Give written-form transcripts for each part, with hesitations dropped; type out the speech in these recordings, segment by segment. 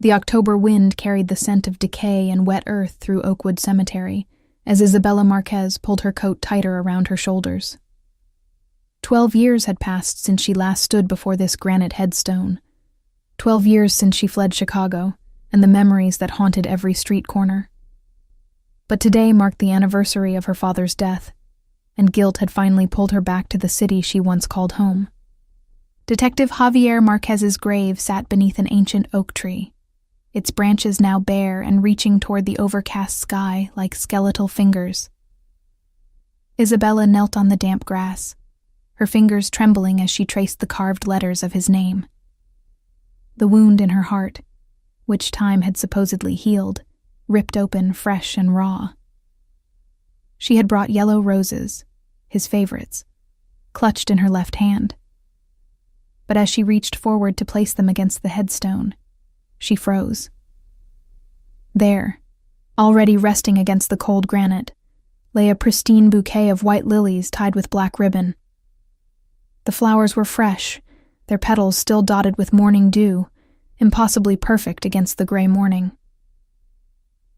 The October wind carried the scent of decay and wet earth through Oakwood Cemetery as Isabella Marquez pulled her coat tighter around her shoulders. 12 years had passed since she last stood before this granite headstone. 12 years since she fled Chicago and the memories that haunted every street corner. But today marked the anniversary of her father's death, and guilt had finally pulled her back to the city she once called home. Detective Javier Marquez's grave sat beneath an ancient oak tree, its branches now bare and reaching toward the overcast sky like skeletal fingers. Isabella knelt on the damp grass, her fingers trembling as she traced the carved letters of his name. The wound in her heart, which time had supposedly healed, ripped open fresh and raw. She had brought yellow roses, his favorites, clutched in her left hand. But as she reached forward to place them against the headstone, she froze. There, already resting against the cold granite, lay a pristine bouquet of white lilies tied with black ribbon. The flowers were fresh, their petals still dotted with morning dew, impossibly perfect against the gray morning.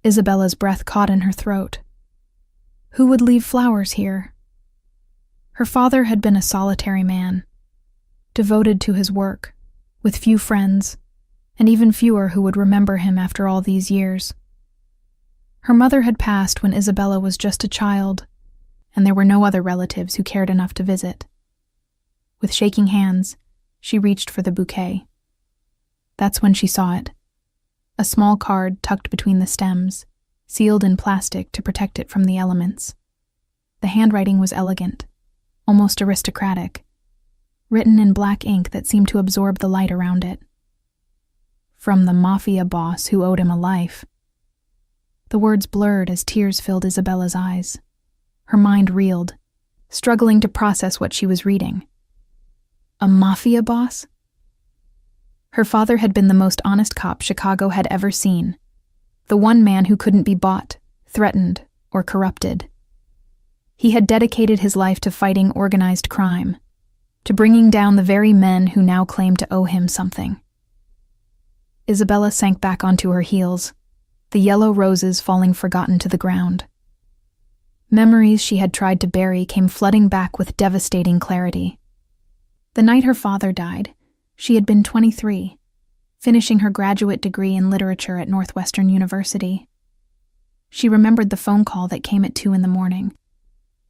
Isabella's breath caught in her throat. Who would leave flowers here? Her father had been a solitary man, devoted to his work, with few friends, and even fewer who would remember him after all these years. Her mother had passed when Isabella was just a child, and there were no other relatives who cared enough to visit. With shaking hands, she reached for the bouquet. That's when she saw it. A small card tucked between the stems, sealed in plastic to protect it from the elements. The handwriting was elegant, almost aristocratic, written in black ink that seemed to absorb the light around it. From the Mafia boss who owed him a life. The words blurred as tears filled Isabella's eyes. Her mind reeled, struggling to process what she was reading. A Mafia boss? Her father had been the most honest cop Chicago had ever seen. The one man who couldn't be bought, threatened, or corrupted. He had dedicated his life to fighting organized crime, to bringing down the very men who now claimed to owe him something. Isabella sank back onto her heels, the yellow roses falling forgotten to the ground. Memories she had tried to bury came flooding back with devastating clarity. The night her father died, she had been 23, finishing her graduate degree in literature at Northwestern University. She remembered the phone call that came at 2 a.m,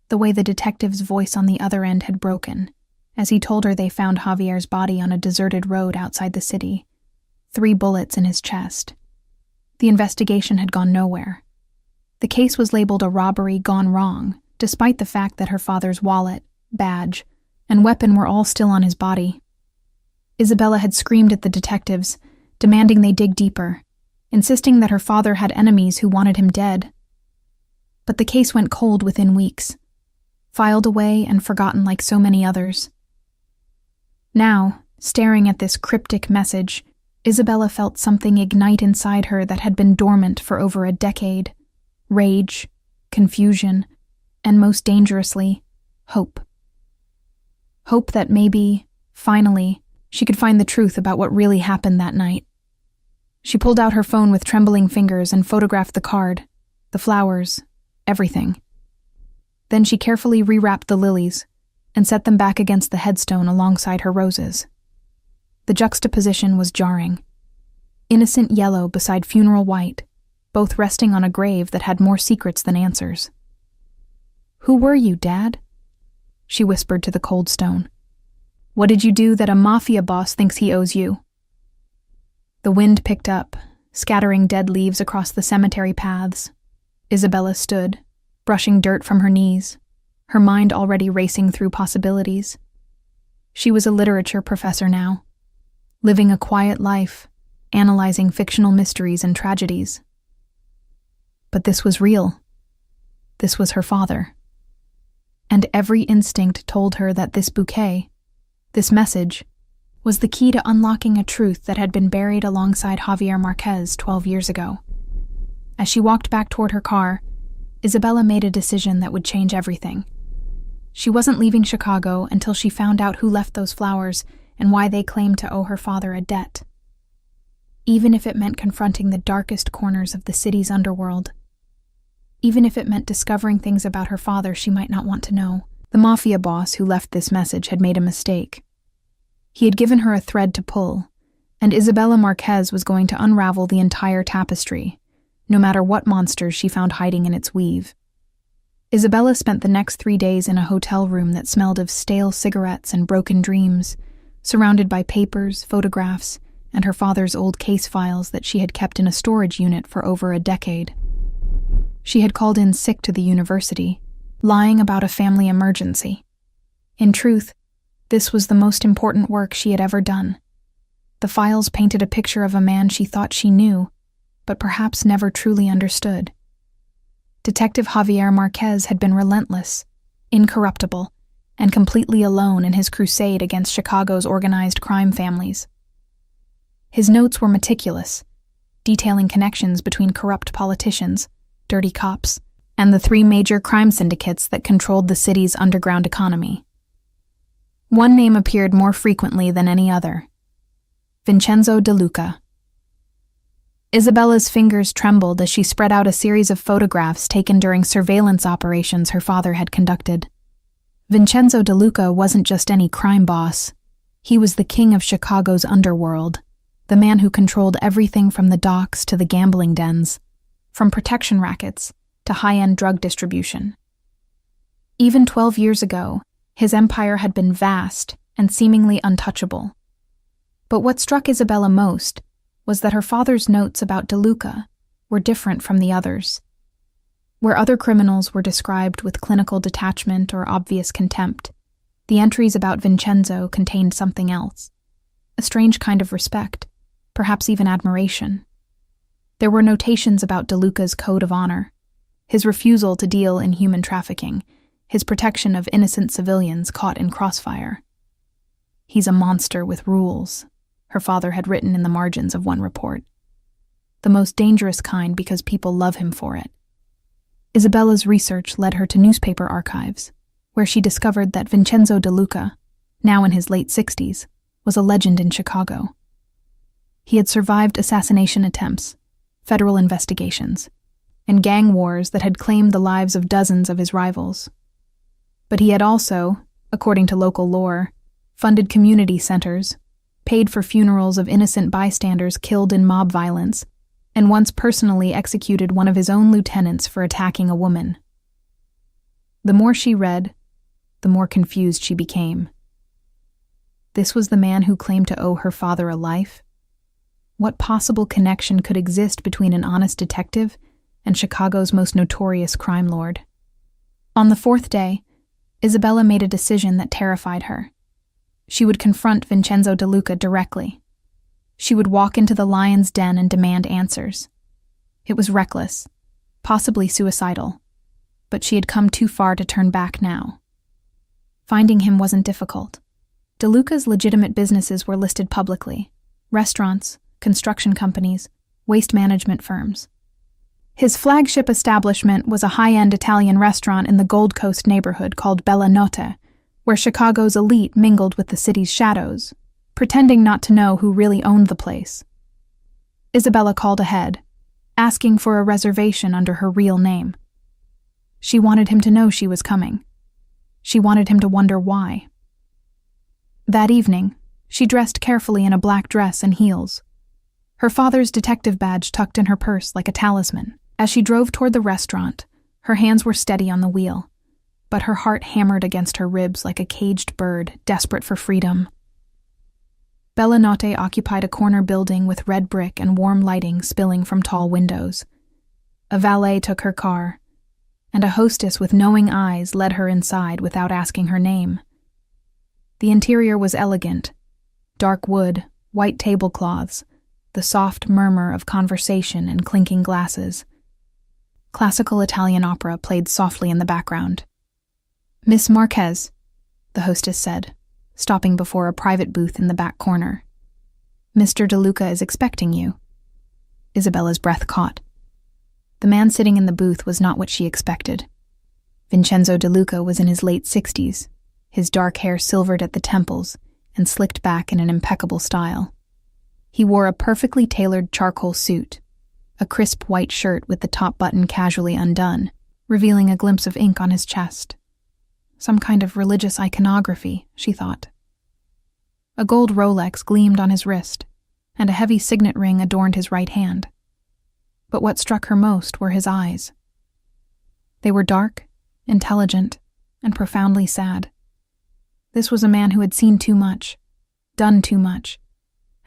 the way the detective's voice on the other end had broken, as he told her they found Javier's body on a deserted road outside the city, 3 bullets in his chest. The investigation had gone nowhere. The case was labeled a robbery gone wrong, despite the fact that her father's wallet, badge, and weapon were all still on his body. Isabella had screamed at the detectives, demanding they dig deeper, insisting that her father had enemies who wanted him dead. But the case went cold within weeks, filed away and forgotten like so many others. Now, staring at this cryptic message, Isabella felt something ignite inside her that had been dormant for over a decade. Rage, confusion, and most dangerously, hope. Hope that maybe, finally, she could find the truth about what really happened that night. She pulled out her phone with trembling fingers and photographed the card, the flowers, everything. Then she carefully rewrapped the lilies and set them back against the headstone alongside her roses. The juxtaposition was jarring. Innocent yellow beside funeral white, both resting on a grave that had more secrets than answers. "Who were you, Dad?" she whispered to the cold stone. "What did you do that a Mafia boss thinks he owes you?" The wind picked up, scattering dead leaves across the cemetery paths. Isabella stood, brushing dirt from her knees, her mind already racing through possibilities. She was a literature professor now, living a quiet life, analyzing fictional mysteries and tragedies. But this was real. This was her father. And every instinct told her that this bouquet, this message, was the key to unlocking a truth that had been buried alongside Javier Marquez 12 years ago. As she walked back toward her car, Isabella made a decision that would change everything. She wasn't leaving Chicago until she found out who left those flowers and why they claimed to owe her father a debt. even if it meant confronting the darkest corners of the city's underworld. Even if it meant discovering things about her father she might not want to know. The Mafia boss who left this message had made a mistake. He had given her a thread to pull, and Isabella Marquez was going to unravel the entire tapestry, no matter what monsters she found hiding in its weave. Isabella spent the next 3 days in a hotel room that smelled of stale cigarettes and broken dreams, surrounded by papers, photographs, and her father's old case files that she had kept in a storage unit for over a decade. She had called in sick to the university, lying about a family emergency. In truth, this was the most important work she had ever done. The files painted a picture of a man she thought she knew, but perhaps never truly understood. Detective Javier Marquez had been relentless, incorruptible, and completely alone in his crusade against Chicago's organized crime families. His notes were meticulous, detailing connections between corrupt politicians, dirty cops, and the 3 major crime syndicates that controlled the city's underground economy. One name appeared more frequently than any other: Vincenzo De Luca. Isabella's fingers trembled as she spread out a series of photographs taken during surveillance operations her father had conducted. Vincenzo De Luca wasn't just any crime boss. He was the king of Chicago's underworld, the man who controlled everything from the docks to the gambling dens, from protection rackets to high-end drug distribution. Even 12 years ago, his empire had been vast and seemingly untouchable. But what struck Isabella most was that her father's notes about De Luca were different from the others. Where other criminals were described with clinical detachment or obvious contempt, the entries about Vincenzo contained something else, a strange kind of respect, perhaps even admiration. There were notations about De Luca's code of honor, his refusal to deal in human trafficking, his protection of innocent civilians caught in crossfire. "He's a monster with rules," her father had written in the margins of one report. "The most dangerous kind because people love him for it." Isabella's research led her to newspaper archives, where she discovered that Vincenzo De Luca, now in his late 60s, was a legend in Chicago. He had survived assassination attempts, federal investigations, and gang wars that had claimed the lives of dozens of his rivals. But he had also, according to local lore, funded community centers, paid for funerals of innocent bystanders killed in mob violence, and once personally executed one of his own lieutenants for attacking a woman. The more she read, the more confused she became. This was the man who claimed to owe her father a life? What possible connection could exist between an honest detective and Chicago's most notorious crime lord? On the 4th day, Isabella made a decision that terrified her. She would confront Vincenzo De Luca directly. She would walk into the lion's den and demand answers. It was reckless, possibly suicidal, but she had come too far to turn back now. Finding him wasn't difficult. De Luca's legitimate businesses were listed publicly: restaurants, construction companies, waste management firms. His flagship establishment was a high-end Italian restaurant in the Gold Coast neighborhood called Bella Notte, where Chicago's elite mingled with the city's shadows, pretending not to know who really owned the place. Isabella called ahead, asking for a reservation under her real name. She wanted him to know she was coming. She wanted him to wonder why. That evening, she dressed carefully in a black dress and heels, her father's detective badge tucked in her purse like a talisman. As she drove toward the restaurant, her hands were steady on the wheel, but her heart hammered against her ribs like a caged bird desperate for freedom. Bella Notte occupied a corner building with red brick and warm lighting spilling from tall windows. A valet took her car, and a hostess with knowing eyes led her inside without asking her name. The interior was elegant: dark wood, white tablecloths, the soft murmur of conversation and clinking glasses. Classical Italian opera played softly in the background. "Miss Marquez," the hostess said, stopping before a private booth in the back corner. "Mr. De Luca is expecting you." Isabella's breath caught. The man sitting in the booth was not what she expected. Vincenzo De Luca was in his late 60s, his dark hair silvered at the temples and slicked back in an impeccable style. He wore a perfectly tailored charcoal suit, a crisp white shirt with the top button casually undone, revealing a glimpse of ink on his chest. Some kind of religious iconography, she thought. A gold Rolex gleamed on his wrist, and a heavy signet ring adorned his right hand. But what struck her most were his eyes. They were dark, intelligent, and profoundly sad. This was a man who had seen too much, done too much,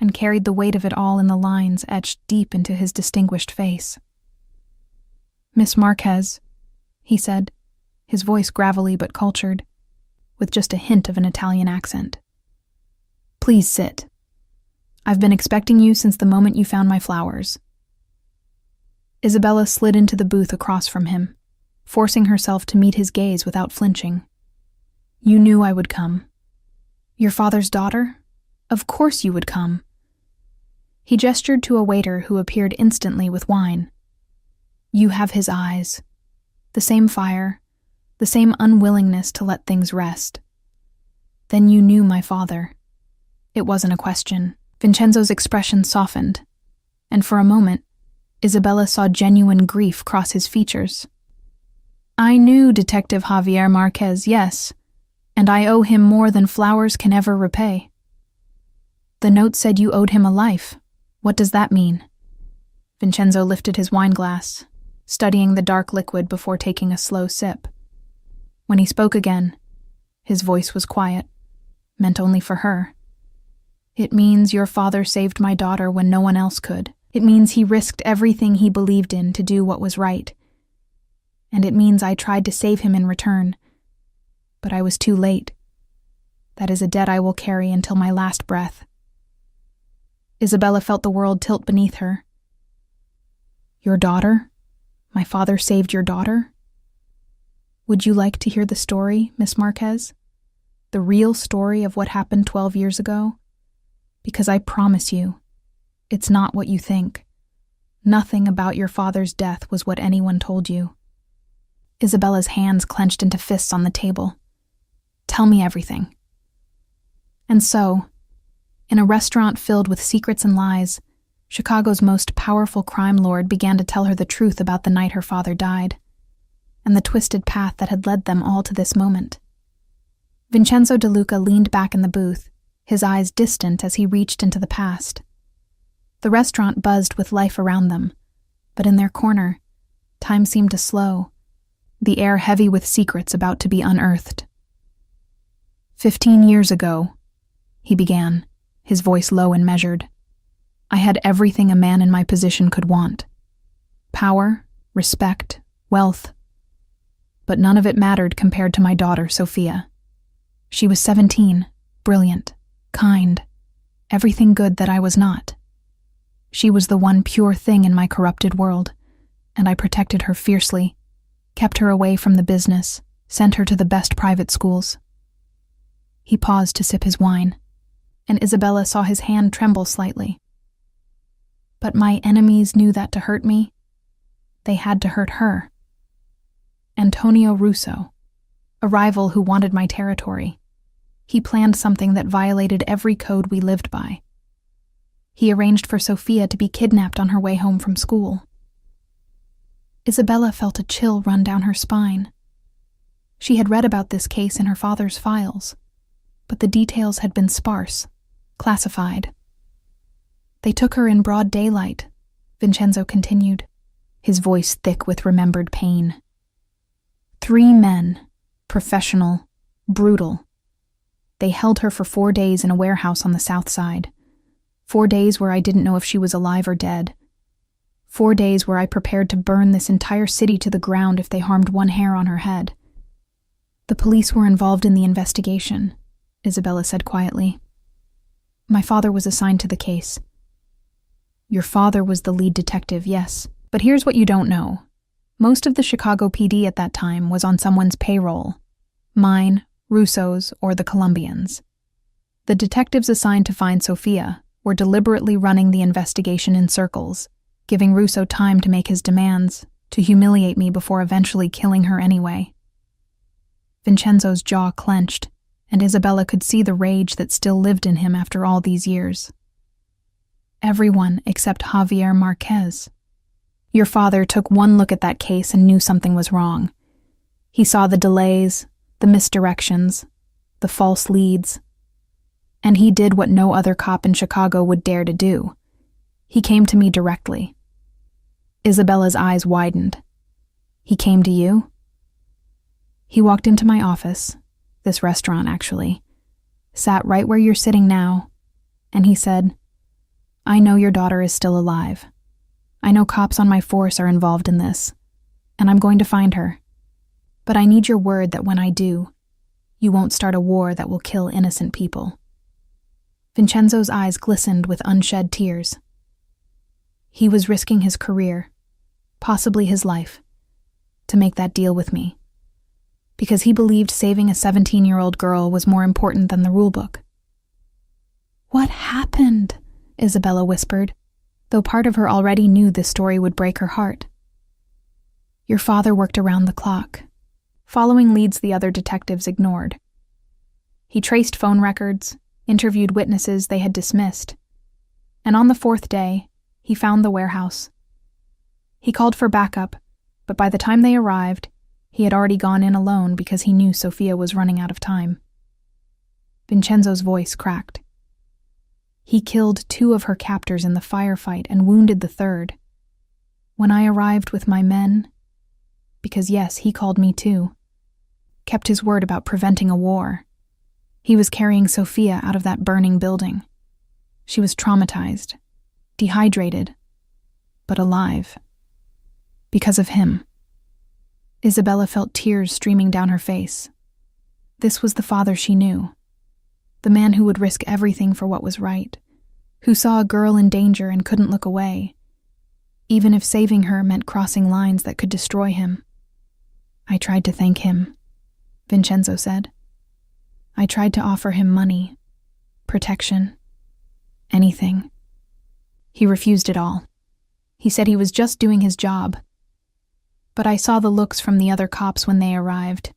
and carried the weight of it all in the lines etched deep into his distinguished face. "Miss Marquez," he said, his voice gravelly but cultured, with just a hint of an Italian accent. "Please sit. I've been expecting you since the moment you found my flowers." Isabella slid into the booth across from him, forcing herself to meet his gaze without flinching. "You knew I would come. Your father's daughter? Of course you would come." He gestured to a waiter who appeared instantly with wine. "You have his eyes. The same fire, the same unwillingness to let things rest. Then you knew my father." It wasn't a question. Vincenzo's expression softened, and for a moment, Isabella saw genuine grief cross his features. "I knew Detective Javier Marquez, yes, and I owe him more than flowers can ever repay." "The note said you owed him a life. What does that mean?" Vincenzo lifted his wineglass, studying the dark liquid before taking a slow sip. When he spoke again, his voice was quiet, meant only for her. "It means your father saved my daughter when no one else could. It means he risked everything he believed in to do what was right. And it means I tried to save him in return. But I was too late. That is a debt I will carry until my last breath." Isabella felt the world tilt beneath her. "Your daughter? My father saved your daughter? Would you like to hear the story, Miss Marquez? The real story of what happened 12 years ago? Because I promise you, it's not what you think. Nothing about your father's death was what anyone told you." Isabella's hands clenched into fists on the table. "Tell me everything." And so, in a restaurant filled with secrets and lies, Chicago's most powerful crime lord began to tell her the truth about the night her father died, and the twisted path that had led them all to this moment. Vincenzo De Luca leaned back in the booth, his eyes distant as he reached into the past. The restaurant buzzed with life around them, but in their corner, time seemed to slow, the air heavy with secrets about to be unearthed. 15 years ago, he began, his voice low and measured. "I had everything a man in my position could want. Power, respect, wealth. But none of it mattered compared to my daughter, Sophia. She was 17, brilliant, kind, everything good that I was not. She was the one pure thing in my corrupted world, and I protected her fiercely, kept her away from the business, sent her to the best private schools." He paused to sip his wine, and Isabella saw his hand tremble slightly. "But my enemies knew that to hurt me, they had to hurt her. Antonio Russo, a rival who wanted my territory. He planned something that violated every code we lived by. He arranged for Sophia to be kidnapped on her way home from school." Isabella felt a chill run down her spine. She had read about this case in her father's files, but the details had been sparse, classified. "They took her in broad daylight," Vincenzo continued, his voice thick with remembered pain. 3 men, professional, brutal. They held her for 4 days in a warehouse on the south side. 4 days where I didn't know if she was alive or dead. 4 days where I prepared to burn this entire city to the ground if they harmed one hair on her head. "The police were involved in the investigation," Isabella said quietly. "My father was assigned to the case." "Your father was the lead detective, yes. But here's what you don't know. Most of the Chicago PD at that time was on someone's payroll. Mine, Russo's, or the Colombians. The detectives assigned to find Sophia were deliberately running the investigation in circles, giving Russo time to make his demands, to humiliate me before eventually killing her anyway." Vincenzo's jaw clenched, and Isabella could see the rage that still lived in him after all these years. Everyone except Javier Marquez. Your father took one look at that case and knew something was wrong. He saw the delays, the misdirections, the false leads. And he did what no other cop in Chicago would dare to do. He came to me directly. Isabella's eyes widened. He came to you? He walked into my office, this restaurant actually, sat right where you're sitting now, and he said, I know your daughter is still alive. I know cops on my force are involved in this, and I'm going to find her. But I need your word that when I do, you won't start a war that will kill innocent people. Vincenzo's eyes glistened with unshed tears. He was risking his career, possibly his life, to make that deal with me, because he believed saving a 17-year-old girl was more important than the rulebook. What happened? Isabella whispered, though part of her already knew this story would break her heart. Your father worked around the clock, following leads the other detectives ignored. He traced phone records, interviewed witnesses they had dismissed, and on the 4th day, he found the warehouse. He called for backup, but by the time they arrived, he had already gone in alone because he knew Sofia was running out of time. Vincenzo's voice cracked. He killed 2 of her captors in the firefight and wounded the 3rd. When I arrived with my men, because yes, he called me too, kept his word about preventing a war. He was carrying Sofia out of that burning building. She was traumatized, dehydrated, but alive. Because of him. Isabella felt tears streaming down her face. This was the father she knew. The man who would risk everything for what was right, who saw a girl in danger and couldn't look away, even if saving her meant crossing lines that could destroy him. I tried to thank him, Vincenzo said. I tried to offer him money, protection, anything. He refused it all. He said he was just doing his job. But I saw the looks from the other cops when they arrived.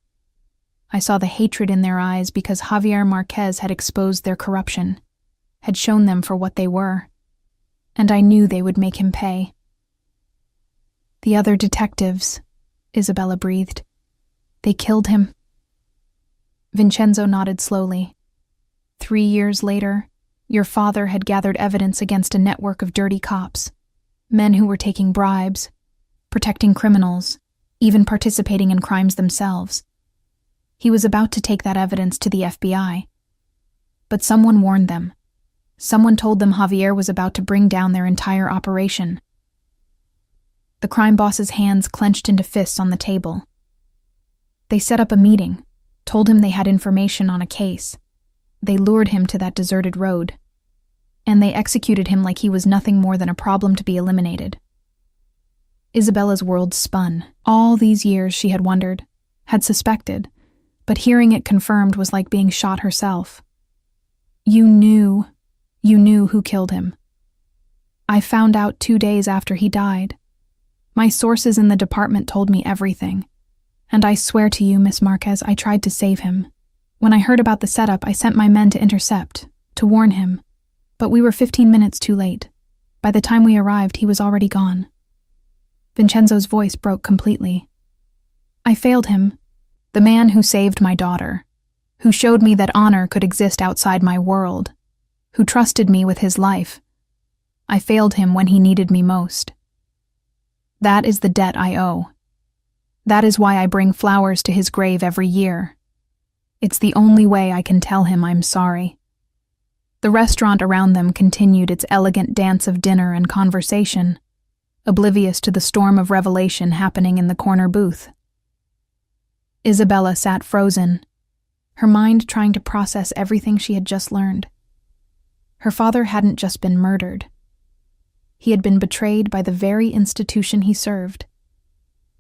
I saw the hatred in their eyes because Javier Marquez had exposed their corruption, had shown them for what they were, and I knew they would make him pay. The other detectives, Isabella breathed. They killed him. Vincenzo nodded slowly. 3 years later, your father had gathered evidence against a network of dirty cops, men who were taking bribes, protecting criminals, even participating in crimes themselves. He was about to take that evidence to the FBI. But someone warned them. Someone told them Javier was about to bring down their entire operation. The crime boss's hands clenched into fists on the table. They set up a meeting, told him they had information on a case. They lured him to that deserted road. And they executed him like he was nothing more than a problem to be eliminated. Isabella's world spun. All these years she had wondered, had suspected, but hearing it confirmed was like being shot herself. You knew who killed him. I found out 2 days after he died. My sources in the department told me everything. And I swear to you, Miss Marquez, I tried to save him. When I heard about the setup, I sent my men to intercept, to warn him. But we were 15 minutes too late. By the time we arrived, he was already gone. Vincenzo's voice broke completely. I failed him. The man who saved my daughter, who showed me that honor could exist outside my world, who trusted me with his life. I failed him when he needed me most. That is the debt I owe. That is why I bring flowers to his grave every year. It's the only way I can tell him I'm sorry. The restaurant around them continued its elegant dance of dinner and conversation, oblivious to the storm of revelation happening in the corner booth. Isabella sat frozen, her mind trying to process everything she had just learned. Her father hadn't just been murdered. He had been betrayed by the very institution he served,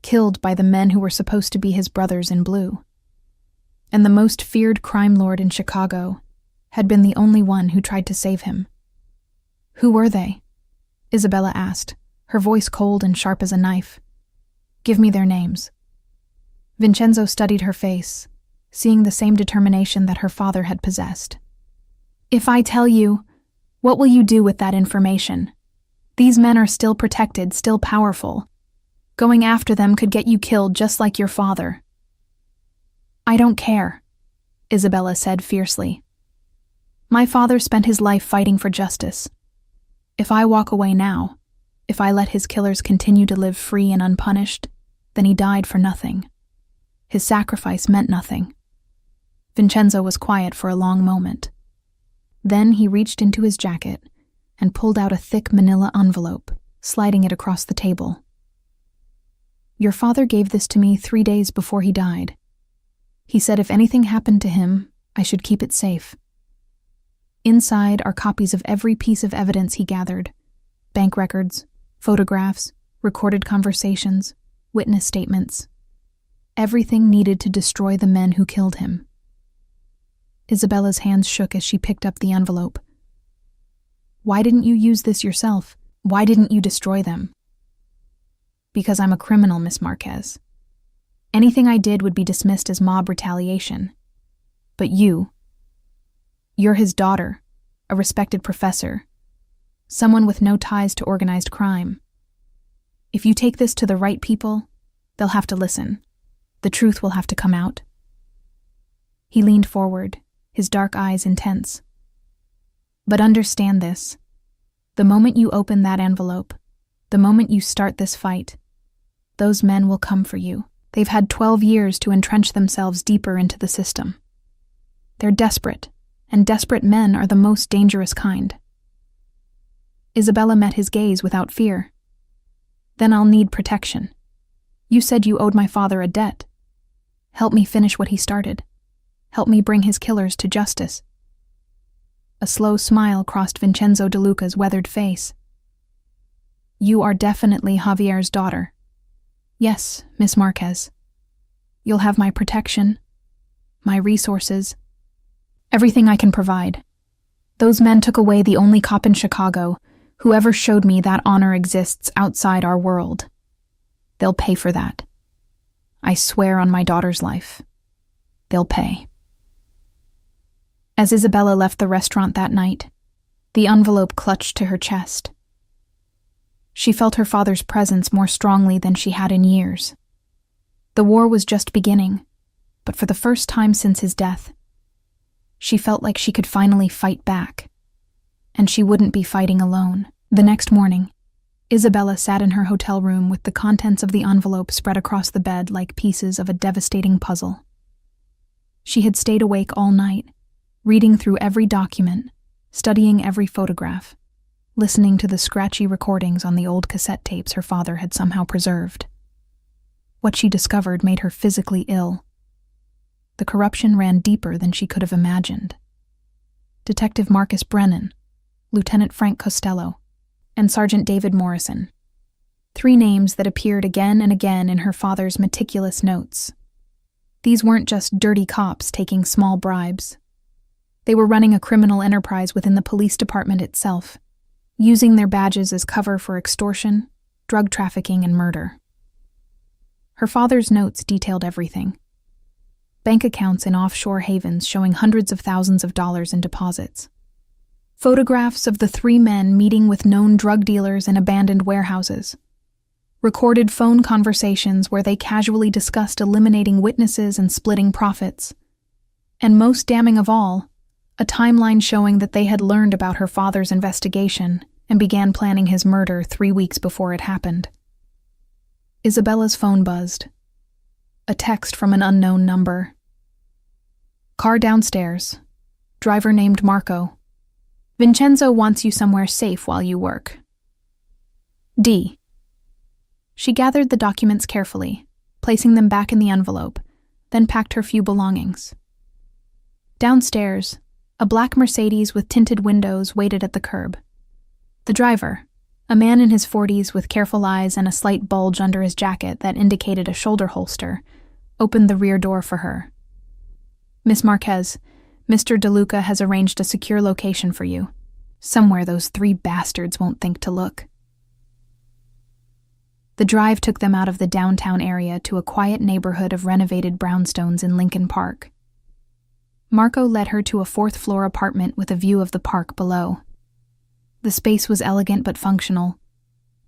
killed by the men who were supposed to be his brothers in blue. And the most feared crime lord in Chicago had been the only one who tried to save him. Who were they? Isabella asked, her voice cold and sharp as a knife. Give me their names. Vincenzo studied her face, seeing the same determination that her father had possessed. If I tell you, What will you do with that information? These men are still protected, still powerful. Going after them could get you killed just like your father. I don't care, Isabella said fiercely. My father spent his life fighting for justice. If I walk away now, if I let his killers continue to live free and unpunished, then he died for nothing. His sacrifice meant nothing. Vincenzo was quiet for a long moment. Then he reached into his jacket and pulled out a thick manila envelope, sliding it across the table. Your father gave this to me 3 days before he died. He said if anything happened to him, I should keep it safe. Inside are copies of every piece of evidence he gathered: bank records, photographs, recorded conversations, witness statements. Everything needed to destroy the men who killed him. Isabella's hands shook as she picked up the envelope. Why didn't you use this yourself? Why didn't you destroy them? Because I'm a criminal, Miss Marquez. Anything I did would be dismissed as mob retaliation. But you're his daughter, a respected professor, someone with no ties to organized crime. If you take this to the right people, they'll have to listen. The truth will have to come out. He leaned forward, his dark eyes intense. But understand this. The moment you open that envelope, the moment you start this fight, those men will come for you. They've had 12 years to entrench themselves deeper into the system. They're desperate, and desperate men are the most dangerous kind. Isabella met his gaze without fear. Then I'll need protection. You said you owed my father a debt. Help me finish what he started. Help me bring his killers to justice. A slow smile crossed Vincenzo De Luca's weathered face. You are definitely Javier's daughter. Yes, Miss Marquez. You'll have my protection, my resources, everything I can provide. Those men took away the only cop in Chicago who ever showed me that honor exists outside our world. They'll pay for that. I swear on my daughter's life. They'll pay. As Isabella left the restaurant that night, the envelope clutched to her chest. She felt her father's presence more strongly than she had in years. The war was just beginning, but for the first time since his death, she felt like she could finally fight back, and she wouldn't be fighting alone. The next morning, Isabella sat in her hotel room with the contents of the envelope spread across the bed like pieces of a devastating puzzle. She had stayed awake all night, reading through every document, studying every photograph, listening to the scratchy recordings on the old cassette tapes her father had somehow preserved. What she discovered made her physically ill. The corruption ran deeper than she could have imagined. Detective Marcus Brennan, Lieutenant Frank Costello, and Sergeant David Morrison. 3 names that appeared again and again in her father's meticulous notes. These weren't just dirty cops taking small bribes. They were running a criminal enterprise within the police department itself, using their badges as cover for extortion, drug trafficking, and murder. Her father's notes detailed everything. Bank accounts in offshore havens showing hundreds of thousands of dollars in deposits. Photographs of the 3 men meeting with known drug dealers in abandoned warehouses. Recorded phone conversations where they casually discussed eliminating witnesses and splitting profits. And most damning of all, a timeline showing that they had learned about her father's investigation and began planning his murder 3 weeks before it happened. Isabella's phone buzzed. A text from an unknown number. Car downstairs. Driver named Marco. Vincenzo wants you somewhere safe while you work. D. She gathered the documents carefully, placing them back in the envelope, then packed her few belongings. Downstairs, a black Mercedes with tinted windows waited at the curb. The driver, a man in his 40s with careful eyes and a slight bulge under his jacket that indicated a shoulder holster, opened the rear door for her. Miss Marquez, Mr. De Luca has arranged a secure location for you. Somewhere those 3 bastards won't think to look. The drive took them out of the downtown area to a quiet neighborhood of renovated brownstones in Lincoln Park. Marco led her to a 4th-floor apartment with a view of the park below. The space was elegant but functional.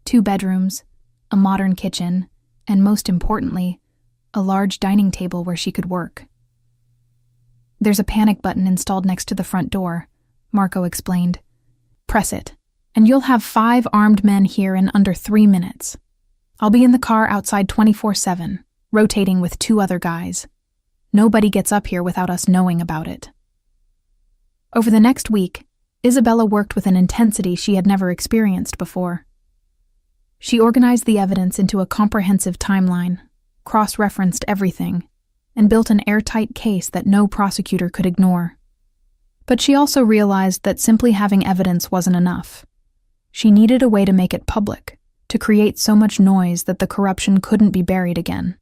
2 bedrooms, a modern kitchen, and most importantly, a large dining table where she could work. "There's a panic button installed next to the front door," Marco explained. "Press it, and you'll have 5 armed men here in under 3 minutes. I'll be in the car outside 24/7, rotating with 2 other guys. Nobody gets up here without us knowing about it." Over the next week, Isabella worked with an intensity she had never experienced before. She organized the evidence into a comprehensive timeline, cross-referenced everything, and built an airtight case that no prosecutor could ignore. But she also realized that simply having evidence wasn't enough. She needed a way to make it public, to create so much noise that the corruption couldn't be buried again.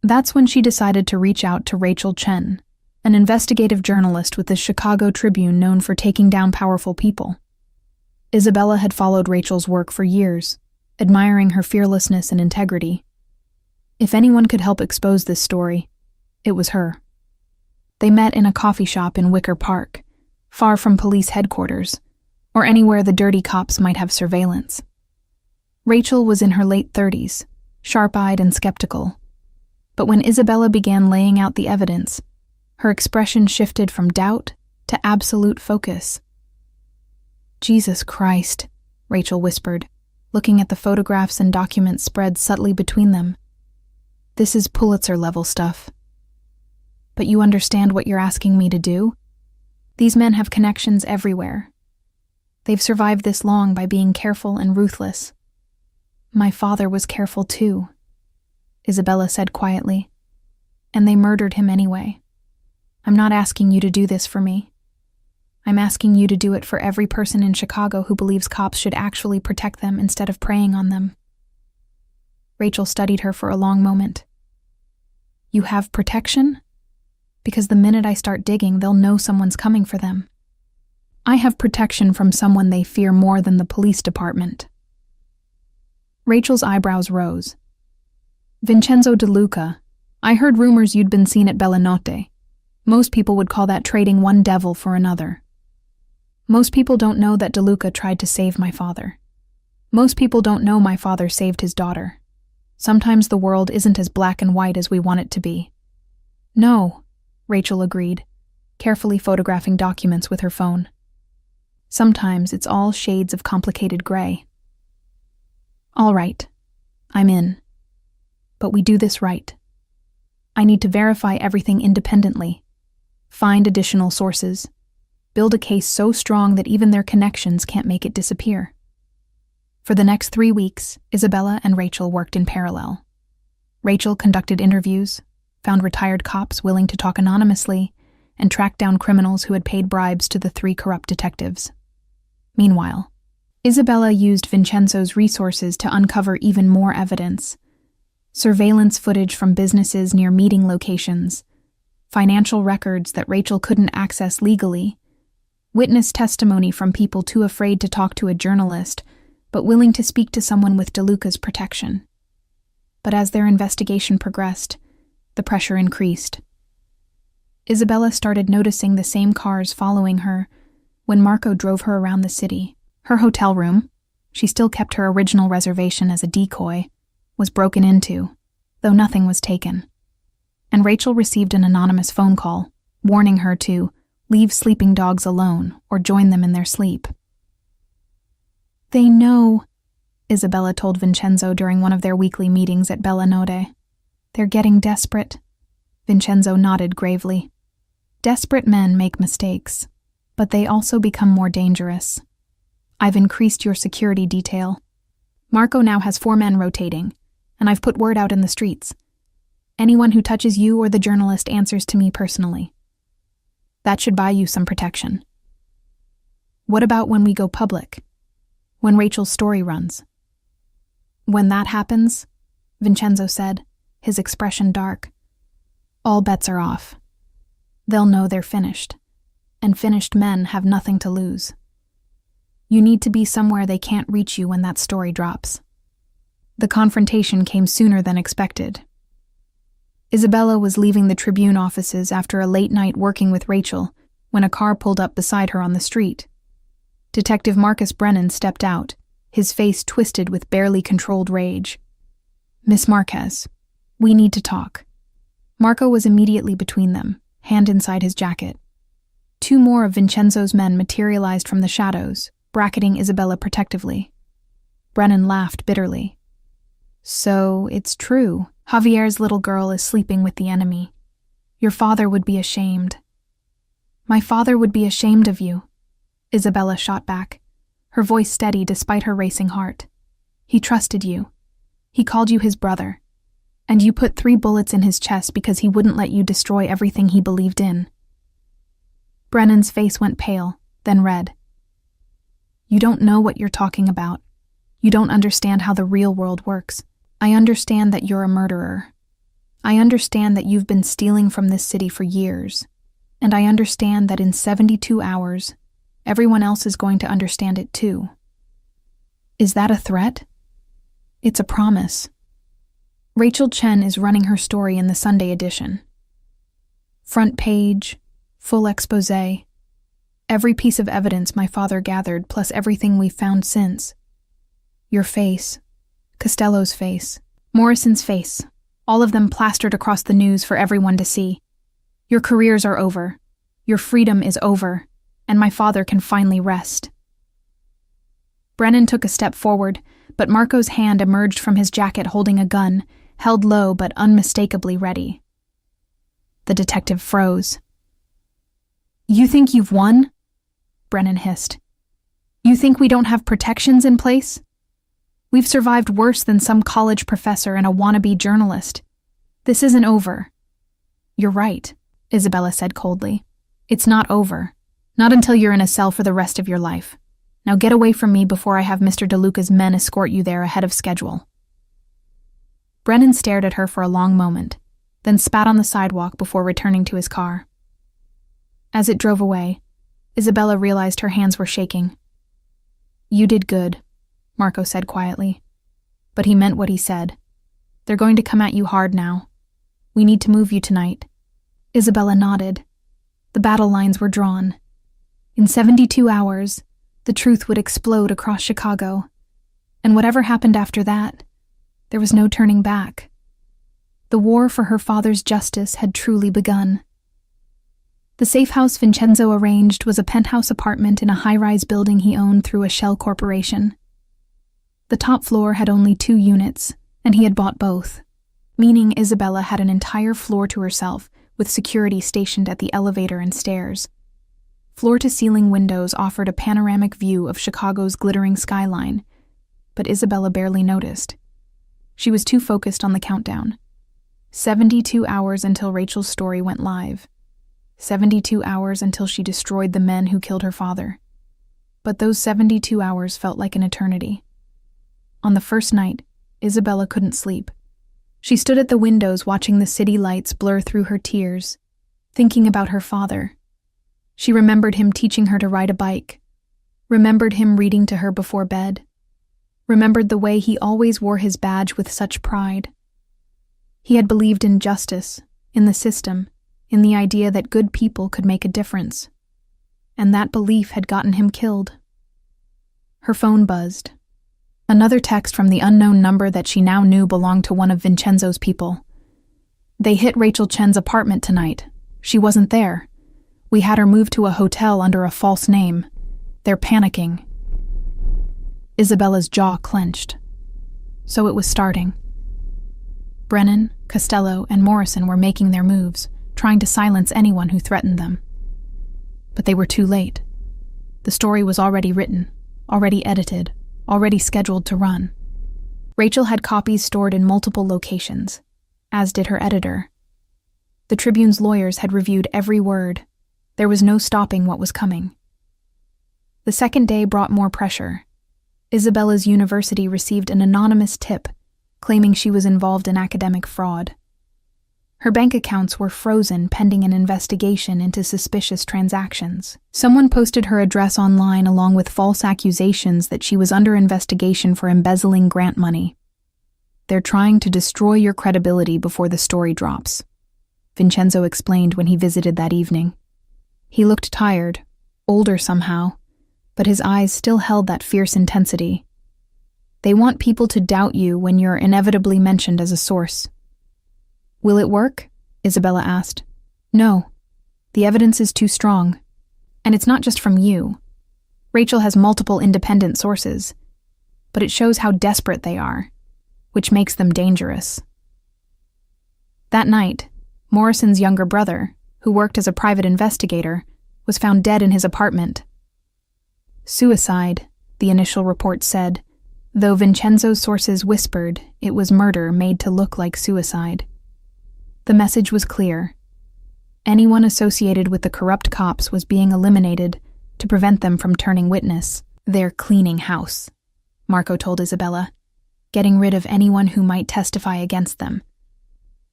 That's when she decided to reach out to Rachel Chen, an investigative journalist with the Chicago Tribune known for taking down powerful people. Isabella had followed Rachel's work for years, admiring her fearlessness and integrity. If anyone could help expose this story, it was her. They met in a coffee shop in Wicker Park, far from police headquarters, or anywhere the dirty cops might have surveillance. Rachel was in her late 30s, sharp-eyed and skeptical. But when Isabella began laying out the evidence, her expression shifted from doubt to absolute focus. "Jesus Christ," Rachel whispered, looking at the photographs and documents spread subtly between them. "This is Pulitzer-level stuff. But you understand what you're asking me to do? These men have connections everywhere. They've survived this long by being careful and ruthless. My father was careful too," Isabella said quietly. "And they murdered him anyway. I'm not asking you to do this for me. I'm asking you to do it for every person in Chicago who believes cops should actually protect them instead of preying on them." Rachel studied her for a long moment. "You have protection? Because the minute I start digging, they'll know someone's coming for them. I have protection from someone they fear more than the police department." Rachel's eyebrows rose. "Vincenzo De Luca, I heard rumors you'd been seen at Bellanotte. Most people would call that trading one devil for another. Most people don't know that De Luca tried to save my father. Most people don't know my father saved his daughter. Sometimes the world isn't as black and white as we want it to be." "No," Rachel agreed, carefully photographing documents with her phone. "Sometimes it's all shades of complicated gray." "All right, I'm in. But we do this right. I need to verify everything independently, find additional sources, build a case so strong that even their connections can't make it disappear." For the next 3 weeks, Isabella and Rachel worked in parallel. Rachel conducted interviews, found retired cops willing to talk anonymously, and tracked down criminals who had paid bribes to the 3 corrupt detectives. Meanwhile, Isabella used Vincenzo's resources to uncover even more evidence: surveillance footage from businesses near meeting locations, financial records that Rachel couldn't access legally, witness testimony from people too afraid to talk to a journalist, but willing to speak to someone with De Luca's protection. But as their investigation progressed, the pressure increased. Isabella started noticing the same cars following her when Marco drove her around the city. Her hotel room, she still kept her original reservation as a decoy, was broken into, though nothing was taken. And Rachel received an anonymous phone call, warning her to leave sleeping dogs alone or join them in their sleep. "They know," Isabella told Vincenzo during one of their weekly meetings at Bellanotte. "They're getting desperate." Vincenzo nodded gravely. "Desperate men make mistakes, but they also become more dangerous. I've increased your security detail. Marco now has 4 men rotating, and I've put word out in the streets. Anyone who touches you or the journalist answers to me personally. That should buy you some protection." "What about when we go public? When Rachel's story runs?" "When that happens," Vincenzo said, his expression dark, "all bets are off. They'll know they're finished, and finished men have nothing to lose. You need to be somewhere they can't reach you when that story drops." The confrontation came sooner than expected. Isabella was leaving the Tribune offices after a late night working with Rachel when a car pulled up beside her on the street. Detective Marcus Brennan stepped out, his face twisted with barely controlled rage. "Miss Marquez, we need to talk." Marco was immediately between them, hand inside his jacket. Two more of Vincenzo's men materialized from the shadows, bracketing Isabella protectively. Brennan laughed bitterly. "So, it's true. Javier's little girl is sleeping with the enemy. Your father would be ashamed." "My father would be ashamed of you," Isabella shot back, her voice steady despite her racing heart. "He trusted you. He called you his brother. And you put 3 bullets in his chest because he wouldn't let you destroy everything he believed in." Brennan's face went pale, then red. "You don't know what you're talking about. You don't understand how the real world works. I understand that you're a murderer. I understand that you've been stealing from this city for years. And I understand that in 72 hours, everyone else is going to understand it too." "Is that a threat?" "It's a promise." Rachel Chen is running her story in the Sunday edition. Front page, full expose, every piece of evidence my father gathered plus everything we've found since. Your face, Costello's face, Morrison's face, all of them plastered across the news for everyone to see. Your careers are over, your freedom is over, and my father can finally rest. Brennan took a step forward, but Marco's hand emerged from his jacket holding a gun, held low but unmistakably ready. The detective froze. "You think you've won?" Brennan hissed. "You think we don't have protections in place? We've survived worse than some college professor and a wannabe journalist. This isn't over." "You're right," Isabella said coldly. "It's not over. Not until you're in a cell for the rest of your life. Now get away from me before I have Mr. DeLuca's men escort you there ahead of schedule." Brennan stared at her for a long moment, then spat on the sidewalk before returning to his car. As it drove away, Isabella realized her hands were shaking. "You did good," Marco said quietly. But he meant what he said. "They're going to come at you hard now. We need to move you tonight." Isabella nodded. The battle lines were drawn. In 72 hours, the truth would explode across Chicago. And whatever happened after that, there was no turning back. The war for her father's justice had truly begun. The safe house Vincenzo arranged was a penthouse apartment in a high-rise building he owned through a shell corporation. The top floor had only 2 units, and he had bought both, meaning Isabella had an entire floor to herself with security stationed at the elevator and stairs. Floor-to-ceiling windows offered a panoramic view of Chicago's glittering skyline, but Isabella barely noticed. She was too focused on the countdown. 72 hours until Rachel's story went live. 72 hours until she destroyed the men who killed her father. But those 72 hours felt like an eternity. On the first night, Isabella couldn't sleep. She stood at the windows watching the city lights blur through her tears, thinking about her father. She remembered him teaching her to ride a bike, remembered him reading to her before bed, remembered the way he always wore his badge with such pride. He had believed in justice, in the system, in the idea that good people could make a difference. And that belief had gotten him killed. Her phone buzzed. Another text from the unknown number that she now knew belonged to one of Vincenzo's people. "They hit Rachel Chen's apartment tonight. She wasn't there. We had her moved to a hotel under a false name. They're panicking." Isabella's jaw clenched. So it was starting. Brennan, Costello, and Morrison were making their moves, trying to silence anyone who threatened them. But they were too late. The story was already written, already edited, already scheduled to run. Rachel had copies stored in multiple locations, as did her editor. The Tribune's lawyers had reviewed every word. There was no stopping what was coming. The second day brought more pressure. Isabella's university received an anonymous tip claiming she was involved in academic fraud. Her bank accounts were frozen pending an investigation into suspicious transactions. Someone posted her address online along with false accusations that she was under investigation for embezzling grant money. "They're trying to destroy your credibility before the story drops," Vincenzo explained when he visited that evening. He looked tired, older somehow, but his eyes still held that fierce intensity. They want people to doubt you when you're inevitably mentioned as a source. Will it work? Isabella asked. No. The evidence is too strong. And it's not just from you. Rachel has multiple independent sources, but it shows how desperate they are, which makes them dangerous. That night, Morrison's younger brother, who worked as a private investigator, was found dead in his apartment. Suicide, the initial report said, though Vincenzo's sources whispered it was murder made to look like suicide. The message was clear. Anyone associated with the corrupt cops was being eliminated to prevent them from turning witness. They're cleaning house, Marco told Isabella, getting rid of anyone who might testify against them.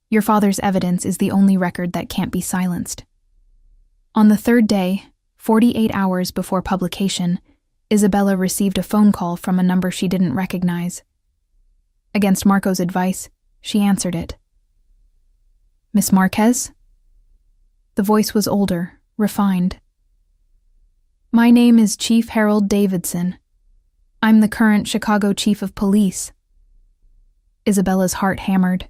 Your father's evidence is the only record that can't be silenced. On the third day, 48 hours before publication, Isabella received a phone call from a number she didn't recognize. Against Marco's advice, she answered it. Miss Marquez? The voice was older, refined. My name is Chief Harold Davidson. I'm the current Chicago Chief of Police. Isabella's heart hammered.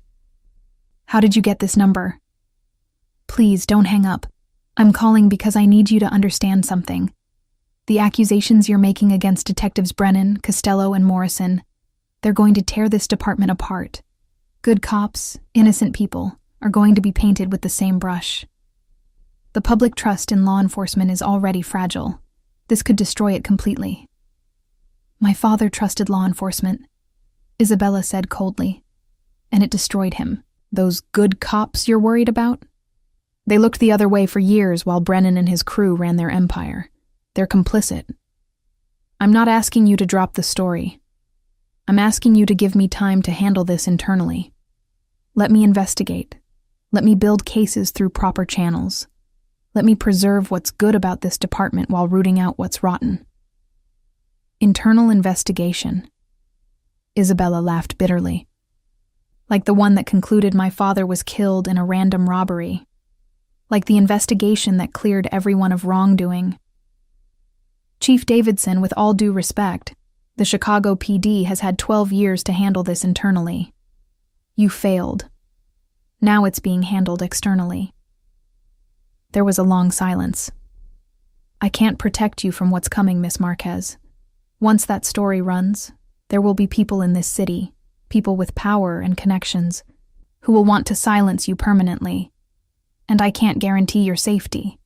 How did you get this number? Please, don't hang up. I'm calling because I need you to understand something. The accusations you're making against Detectives Brennan, Costello, and Morrison, they're going to tear this department apart. Good cops, innocent people, are going to be painted with the same brush. The public trust in law enforcement is already fragile. This could destroy it completely. My father trusted law enforcement, Isabella said coldly, and it destroyed him. Those good cops you're worried about? They looked the other way for years while Brennan and his crew ran their empire. They're complicit. I'm not asking you to drop the story. I'm asking you to give me time to handle this internally. Let me investigate. Let me build cases through proper channels. Let me preserve what's good about this department while rooting out what's rotten. Internal investigation. Isabella laughed bitterly. Like the one that concluded my father was killed in a random robbery. Like the investigation that cleared everyone of wrongdoing. Chief Davidson, with all due respect, the Chicago PD has had 12 years to handle this internally. You failed. Now it's being handled externally. There was a long silence. I can't protect you from what's coming, Miss Marquez. Once that story runs, there will be people in this city, people with power and connections, who will want to silence you permanently, and I can't guarantee your safety.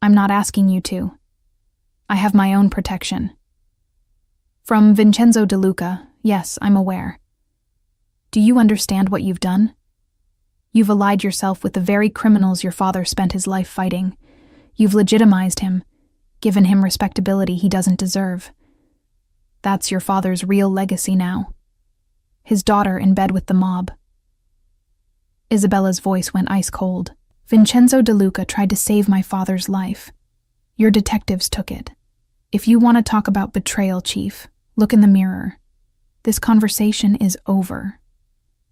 I'm not asking you to. I have my own protection. From Vincenzo De Luca, yes, I'm aware. Do you understand what you've done? You've allied yourself with the very criminals your father spent his life fighting. You've legitimized him, given him respectability he doesn't deserve. That's your father's real legacy now. His daughter in bed with the mob. Isabella's voice went ice cold. Vincenzo De Luca tried to save my father's life. Your detectives took it. If you want to talk about betrayal, Chief, look in the mirror. This conversation is over.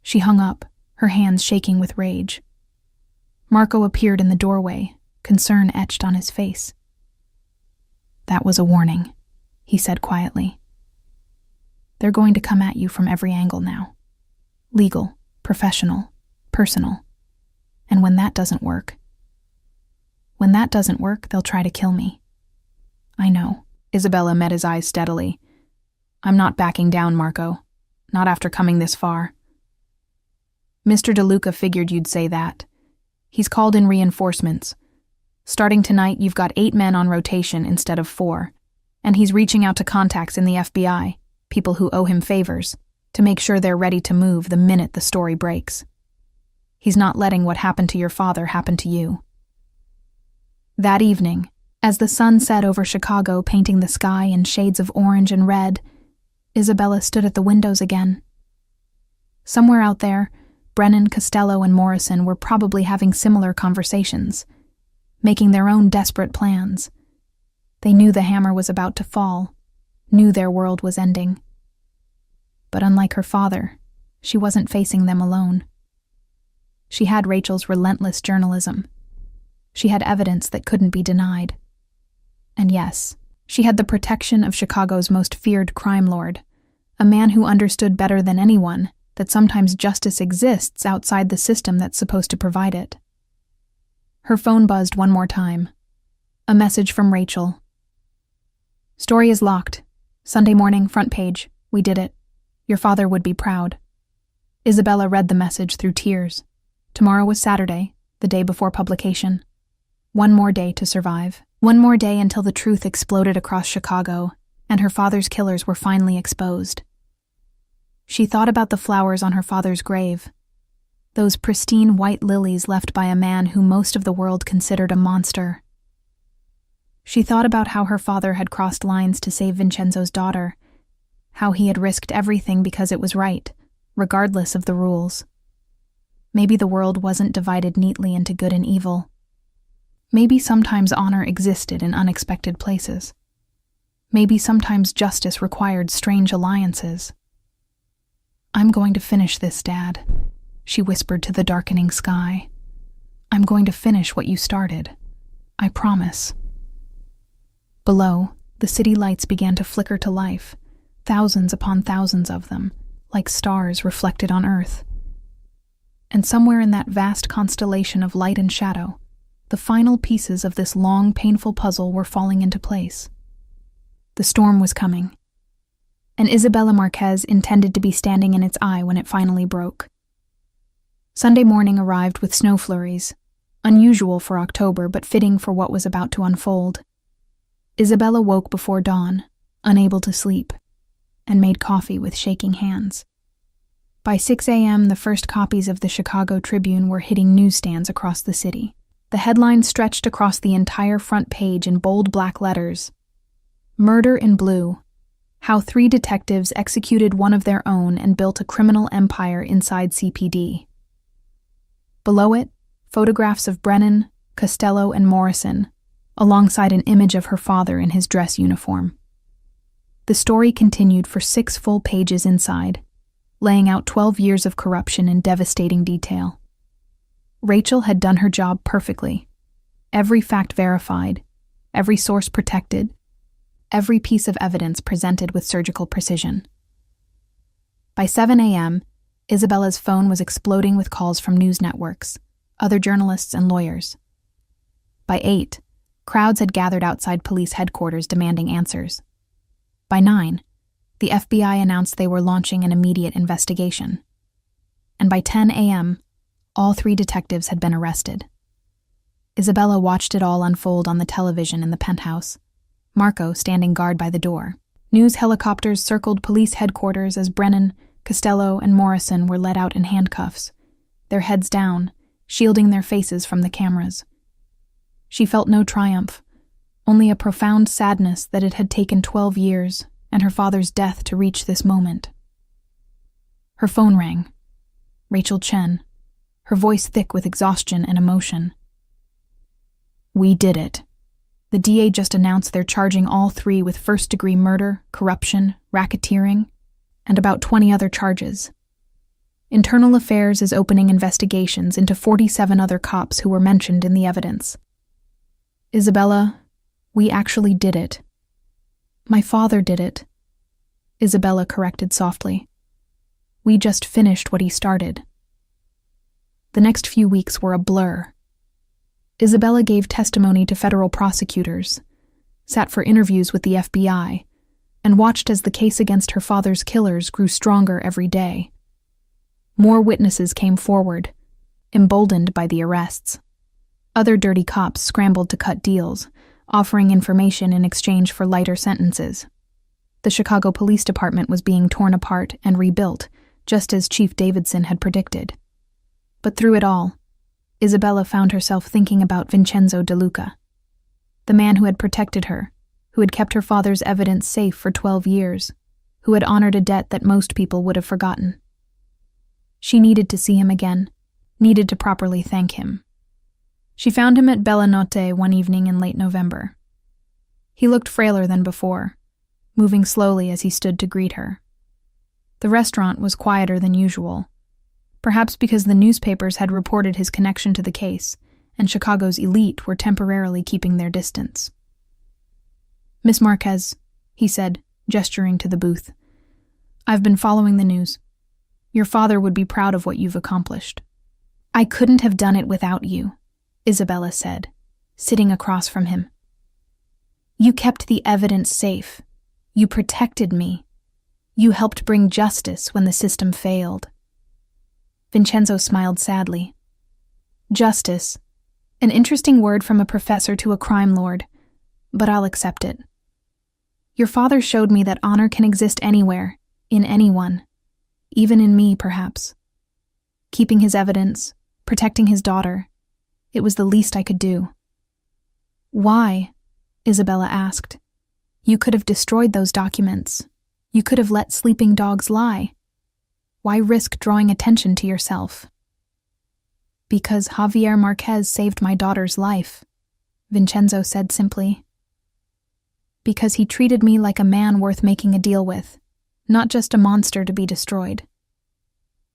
She hung up, her hands shaking with rage. Marco appeared in the doorway, concern etched on his face. That was a warning, he said quietly. They're going to come at you from every angle now. Legal, professional, personal. And when that doesn't work, they'll try to kill me. I know. Isabella met his eyes steadily. I'm not backing down, Marco. Not after coming this far. Mr. De Luca figured you'd say that. He's called in reinforcements. Starting tonight, you've got 8 men on rotation instead of 4. And he's reaching out to contacts in the FBI, people who owe him favors, to make sure they're ready to move the minute the story breaks. He's not letting what happened to your father happen to you. That evening, as the sun set over Chicago painting the sky in shades of orange and red, Isabella stood at the windows again. Somewhere out there, Brennan, Costello, and Morrison were probably having similar conversations, making their own desperate plans. They knew the hammer was about to fall, knew their world was ending. But unlike her father, she wasn't facing them alone. She had Rachel's relentless journalism. She had evidence that couldn't be denied. And yes, She had the protection of Chicago's most feared crime lord, a man who understood better than anyone that sometimes justice exists outside the system that's supposed to provide it. Her phone buzzed one more time. A message from Rachel. "Story is locked. Sunday morning, front page. We did it. Your father would be proud." Isabella read the message through tears. Tomorrow was Saturday, the day before publication. One more day to survive. One more day until the truth exploded across Chicago, and her father's killers were finally exposed. She thought about the flowers on her father's grave, those pristine white lilies left by a man who most of the world considered a monster. She thought about how her father had crossed lines to save Vincenzo's daughter, how he had risked everything because it was right, regardless of the rules. Maybe the world wasn't divided neatly into good and evil. Maybe sometimes honor existed in unexpected places. Maybe sometimes justice required strange alliances. "I'm going to finish this, Dad," she whispered to the darkening sky. "I'm going to finish what you started. I promise." Below, the city lights began to flicker to life, thousands upon thousands of them, like stars reflected on Earth. And somewhere in that vast constellation of light and shadow, the final pieces of this long, painful puzzle were falling into place. The storm was coming, and Isabella Marquez intended to be standing in its eye when it finally broke. Sunday morning arrived with snow flurries, unusual for October but fitting for what was about to unfold. Isabella woke before dawn, unable to sleep, and made coffee with shaking hands. By 6 a.m., the first copies of the Chicago Tribune were hitting newsstands across the city. The headline stretched across the entire front page in bold black letters. "Murder in Blue. How 3 detectives executed one of their own and built a criminal empire inside CPD." Below it, photographs of Brennan, Costello, and Morrison, alongside an image of her father in his dress uniform. The story continued for 6 full pages inside, laying out 12 years of corruption in devastating detail. Rachel had done her job perfectly. Every fact verified, every source protected, every piece of evidence presented with surgical precision. By 7 a.m., Isabella's phone was exploding with calls from news networks, other journalists, and lawyers. By 8, crowds had gathered outside police headquarters demanding answers. By 9, the FBI announced they were launching an immediate investigation. And by 10 a.m., all 3 detectives had been arrested. Isabella watched it all unfold on the television in the penthouse, Marco standing guard by the door. News helicopters circled police headquarters as Brennan, Costello, and Morrison were led out in handcuffs, their heads down, shielding their faces from the cameras. She felt no triumph, only a profound sadness that it had taken 12 years and her father's death to reach this moment. Her phone rang. Rachel Chen, her voice thick with exhaustion and emotion. "We did it. The DA just announced they're charging all 3 with first-degree murder, corruption, racketeering, and about 20 other charges. Internal Affairs is opening investigations into 47 other cops who were mentioned in the evidence. Isabella, we actually did it." "My father did it," Isabella corrected softly. "We just finished what he started." The next few weeks were a blur. Isabella gave testimony to federal prosecutors, sat for interviews with the FBI, and watched as the case against her father's killers grew stronger every day. More witnesses came forward, emboldened by the arrests. Other dirty cops scrambled to cut deals, offering information in exchange for lighter sentences. The Chicago Police Department was being torn apart and rebuilt, just as Chief Davidson had predicted. But through it all, Isabella found herself thinking about Vincenzo De Luca, the man who had protected her, who had kept her father's evidence safe for 12 years, who had honored a debt that most people would have forgotten. She needed to see him again, needed to properly thank him. She found him at Bella Notte one evening in late November. He looked frailer than before, moving slowly as he stood to greet her. The restaurant was quieter than usual, perhaps because the newspapers had reported his connection to the case, and Chicago's elite were temporarily keeping their distance. "Miss Marquez," he said, gesturing to the booth. "I've been following the news. Your father would be proud of what you've accomplished." "I couldn't have done it without you," Isabella said, sitting across from him. "You kept the evidence safe. You protected me. You helped bring justice when the system failed." Vincenzo smiled sadly. Justice. An interesting word from a professor to a crime lord, but I'll accept it. Your father showed me that honor can exist anywhere, in anyone, even in me, perhaps. Keeping his evidence, protecting his daughter, it was the least I could do. "Why?" Isabella asked. "You could have destroyed those documents. You could have let sleeping dogs lie. Why risk drawing attention to yourself?" "Because Javier Marquez saved my daughter's life," Vincenzo said simply. "Because he treated me like a man worth making a deal with, not just a monster to be destroyed.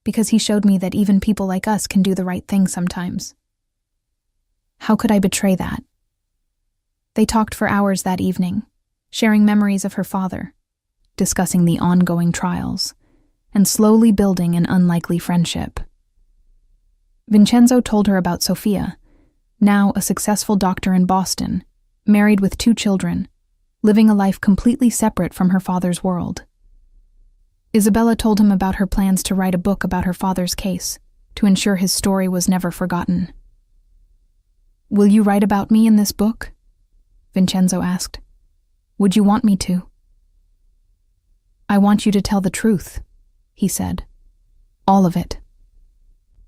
Because he showed me that even people like us can do the right thing sometimes." How could I betray that? They talked for hours that evening, sharing memories of her father, discussing the ongoing trials, and slowly building an unlikely friendship. Vincenzo told her about Sofia, now a successful doctor in Boston, married with 2 children, living a life completely separate from her father's world. Isabella told him about her plans to write a book about her father's case, to ensure his story was never forgotten. "Will you write about me in this book?" Vincenzo asked. "Would you want me to?" "I want you to tell the truth," he said. "All of it.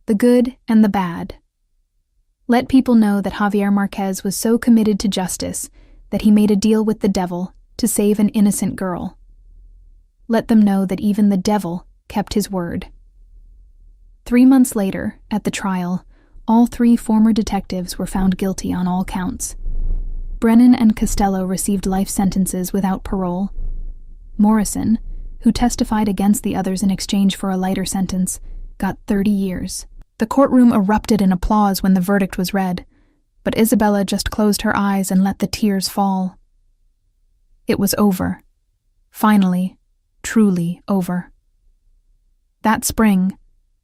The good and the bad. Let people know that Javier Marquez was so committed to justice that he made a deal with the devil to save an innocent girl. Let them know that even the devil kept his word." 3 months later, at the trial, all 3 former detectives were found guilty on all counts. Brennan and Costello received life sentences without parole. Morrison, who testified against the others in exchange for a lighter sentence, got 30 years. The courtroom erupted in applause when the verdict was read, but Isabella just closed her eyes and let the tears fall. It was over. Finally, truly over. That spring,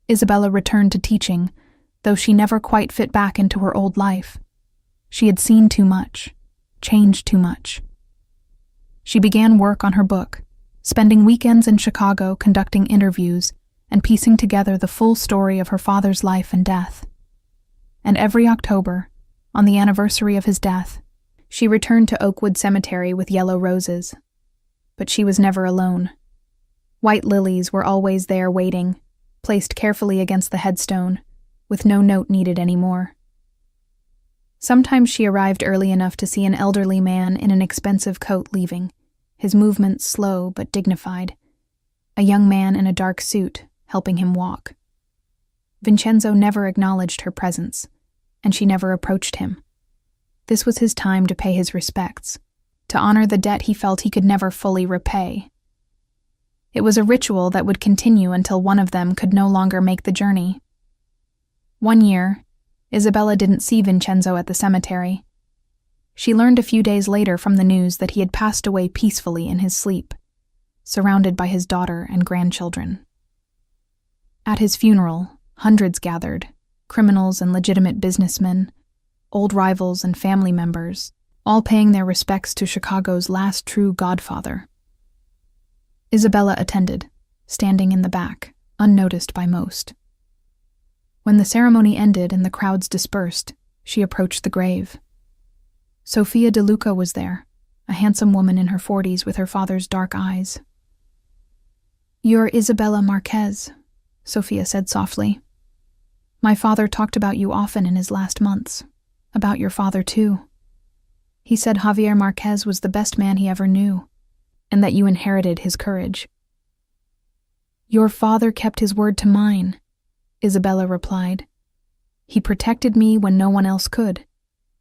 Isabella returned to teaching, though she never quite fit back into her old life. She had seen too much, changed too much. She began work on her book, spending weekends in Chicago conducting interviews and piecing together the full story of her father's life and death. And every October, on the anniversary of his death, she returned to Oakwood Cemetery with yellow roses. But she was never alone. White lilies were always there waiting, placed carefully against the headstone, with no note needed anymore. Sometimes she arrived early enough to see an elderly man in an expensive coat leaving, his movements slow but dignified, a young man in a dark suit helping him walk. Vincenzo never acknowledged her presence, and she never approached him. This was his time to pay his respects, to honor the debt he felt he could never fully repay. It was a ritual that would continue until one of them could no longer make the journey. One year, Isabella didn't see Vincenzo at the cemetery. She learned a few days later from the news that he had passed away peacefully in his sleep, surrounded by his daughter and grandchildren. At his funeral, hundreds gathered, criminals and legitimate businessmen, old rivals and family members, all paying their respects to Chicago's last true godfather. Isabella attended, standing in the back, unnoticed by most. When the ceremony ended and the crowds dispersed, she approached the grave. Sofia De Luca was there, a handsome woman in her 40s with her father's dark eyes. "You're Isabella Marquez," Sofia said softly. "My father talked about you often in his last months, about your father too. He said Javier Marquez was the best man he ever knew, and that you inherited his courage." "Your father kept his word to mine," Isabella replied. "He protected me when no one else could.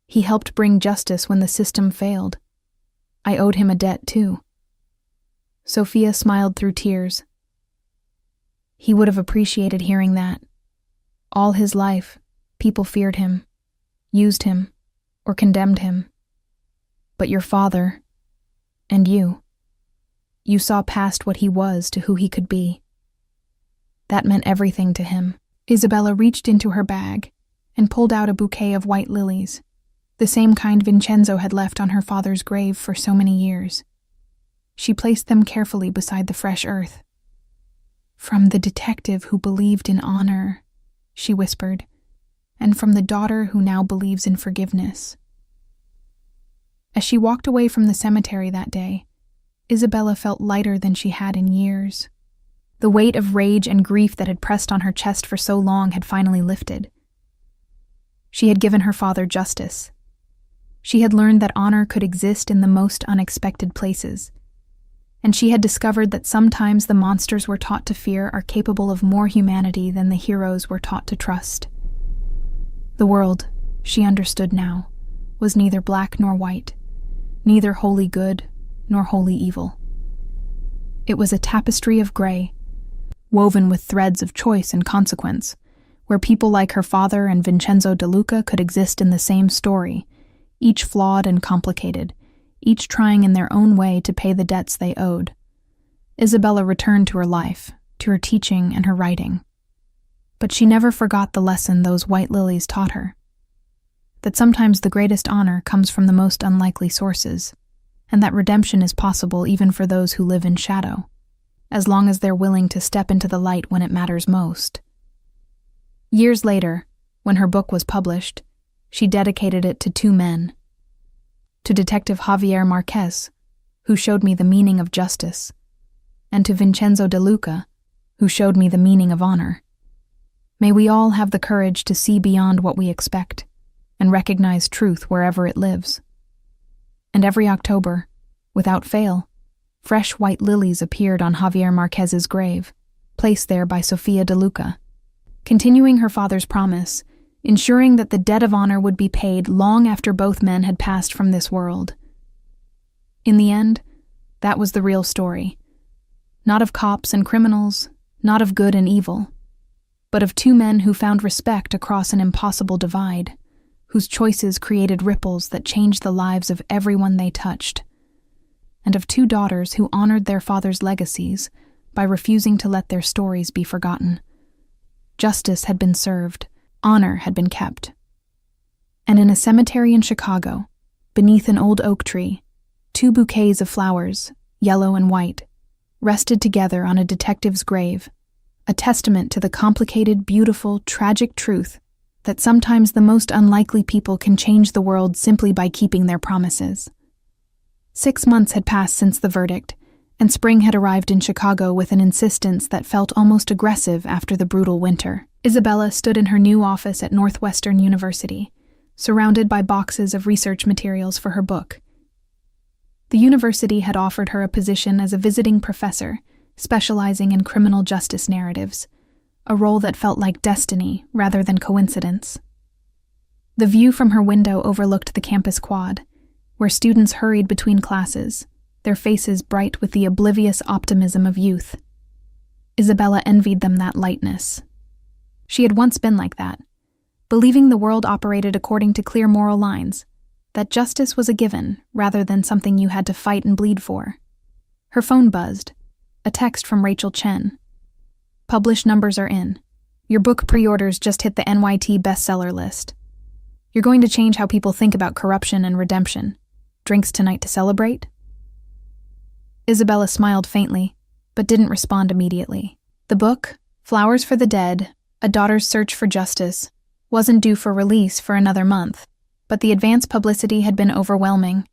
He helped bring justice when the system failed. I owed him a debt too." Sofia smiled through tears. He would have appreciated hearing that. All his life, people feared him, used him, or condemned him. But your father, And you. You saw past what he was to who he could be. That meant everything to him. Isabella reached into her bag and pulled out a bouquet of white lilies, the same kind Vincenzo had left on her father's grave for so many years. She placed them carefully beside the fresh earth. "From the detective who believed in honor," she whispered, "and from the daughter who now believes in forgiveness." As she walked away from the cemetery that day, Isabella felt lighter than she had in years. The weight of rage and grief that had pressed on her chest for so long had finally lifted. She had given her father justice. She had learned that honor could exist in the most unexpected places. And she had discovered that sometimes the monsters we're taught to fear are capable of more humanity than the heroes we're taught to trust. The world, she understood now, was neither black nor white, neither wholly good nor wholly evil. It was a tapestry of gray, woven with threads of choice and consequence, where people like her father and Vincenzo De Luca could exist in the same story, each flawed and complicated, each trying in their own way to pay the debts they owed. Isabella returned to her life, to her teaching and her writing. But she never forgot the lesson those white lilies taught her. That sometimes the greatest honor comes from the most unlikely sources, and that redemption is possible even for those who live in shadow, as long as they're willing to step into the light when it matters most. Years later, when her book was published, she dedicated it to two men. To Detective Javier Marquez, who showed me the meaning of justice, and to Vincenzo De Luca, who showed me the meaning of honor. May we all have the courage to see beyond what we expect and recognize truth wherever it lives. And every October, without fail, fresh white lilies appeared on Javier Marquez's grave, placed there by Sofia De Luca, continuing her father's promise, ensuring that the debt of honor would be paid long after both men had passed from this world. In the end, that was the real story. Not of cops and criminals, not of good and evil, but of two men who found respect across an impossible divide, whose choices created ripples that changed the lives of everyone they touched, and of two daughters who honored their father's legacies by refusing to let their stories be forgotten. Justice had been served, honor had been kept. And in a cemetery in Chicago, beneath an old oak tree, two bouquets of flowers, yellow and white, rested together on a detective's grave, a testament to the complicated, beautiful, tragic truth that sometimes the most unlikely people can change the world simply by keeping their promises. 6 months had passed since the verdict, and spring had arrived in Chicago with an insistence that felt almost aggressive after the brutal winter. Isabella stood in her new office at Northwestern University, surrounded by boxes of research materials for her book. The university had offered her a position as a visiting professor, specializing in criminal justice narratives, a role that felt like destiny rather than coincidence. The view from her window overlooked the campus quad, where students hurried between classes, their faces bright with the oblivious optimism of youth. Isabella envied them that lightness. She had once been like that, believing the world operated according to clear moral lines, that justice was a given rather than something you had to fight and bleed for. Her phone buzzed, a text from Rachel Chen. "Published numbers are in. Your book pre-orders just hit the NYT bestseller list. You're going to change how people think about corruption and redemption. Drinks tonight to celebrate?" Isabella smiled faintly, but didn't respond immediately. The book, Flowers for the Dead, A Daughter's Search for Justice, wasn't due for release for another month, but the advance publicity had been overwhelming.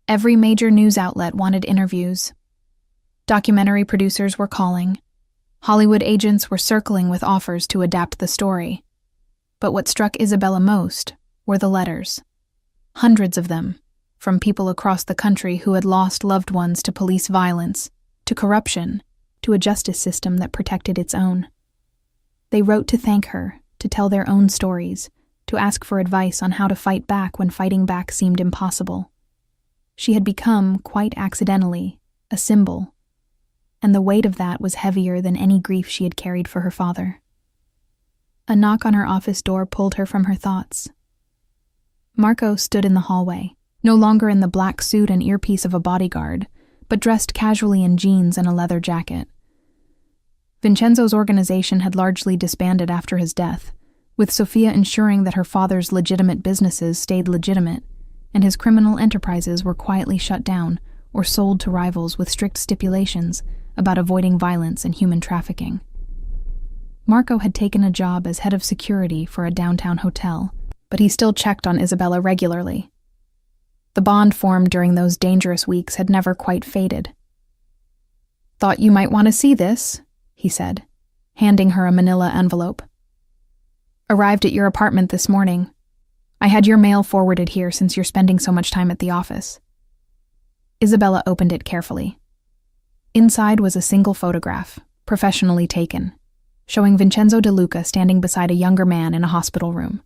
Every major news outlet wanted interviews. Documentary producers were calling. Hollywood agents were circling with offers to adapt the story. But what struck Isabella most were the letters. Hundreds of them, from people across the country who had lost loved ones to police violence, to corruption, to a justice system that protected its own. They wrote to thank her, to tell their own stories, to ask for advice on how to fight back when fighting back seemed impossible. She had become, quite accidentally, a symbol, and the weight of that was heavier than any grief she had carried for her father. A knock on her office door pulled her from her thoughts. Marco stood in the hallway, no longer in the black suit and earpiece of a bodyguard, but dressed casually in jeans and a leather jacket. Vincenzo's organization had largely disbanded after his death, with Sofia ensuring that her father's legitimate businesses stayed legitimate, and his criminal enterprises were quietly shut down or sold to rivals with strict stipulations about avoiding violence and human trafficking. Marco had taken a job as head of security for a downtown hotel, but he still checked on Isabella regularly. The bond formed during those dangerous weeks had never quite faded. "Thought you might want to see this," he said, handing her a manila envelope. "Arrived at your apartment this morning. I had your mail forwarded here since you're spending so much time at the office." Isabella opened it carefully. Inside was a single photograph, professionally taken, showing Vincenzo De Luca standing beside a younger man in a hospital room.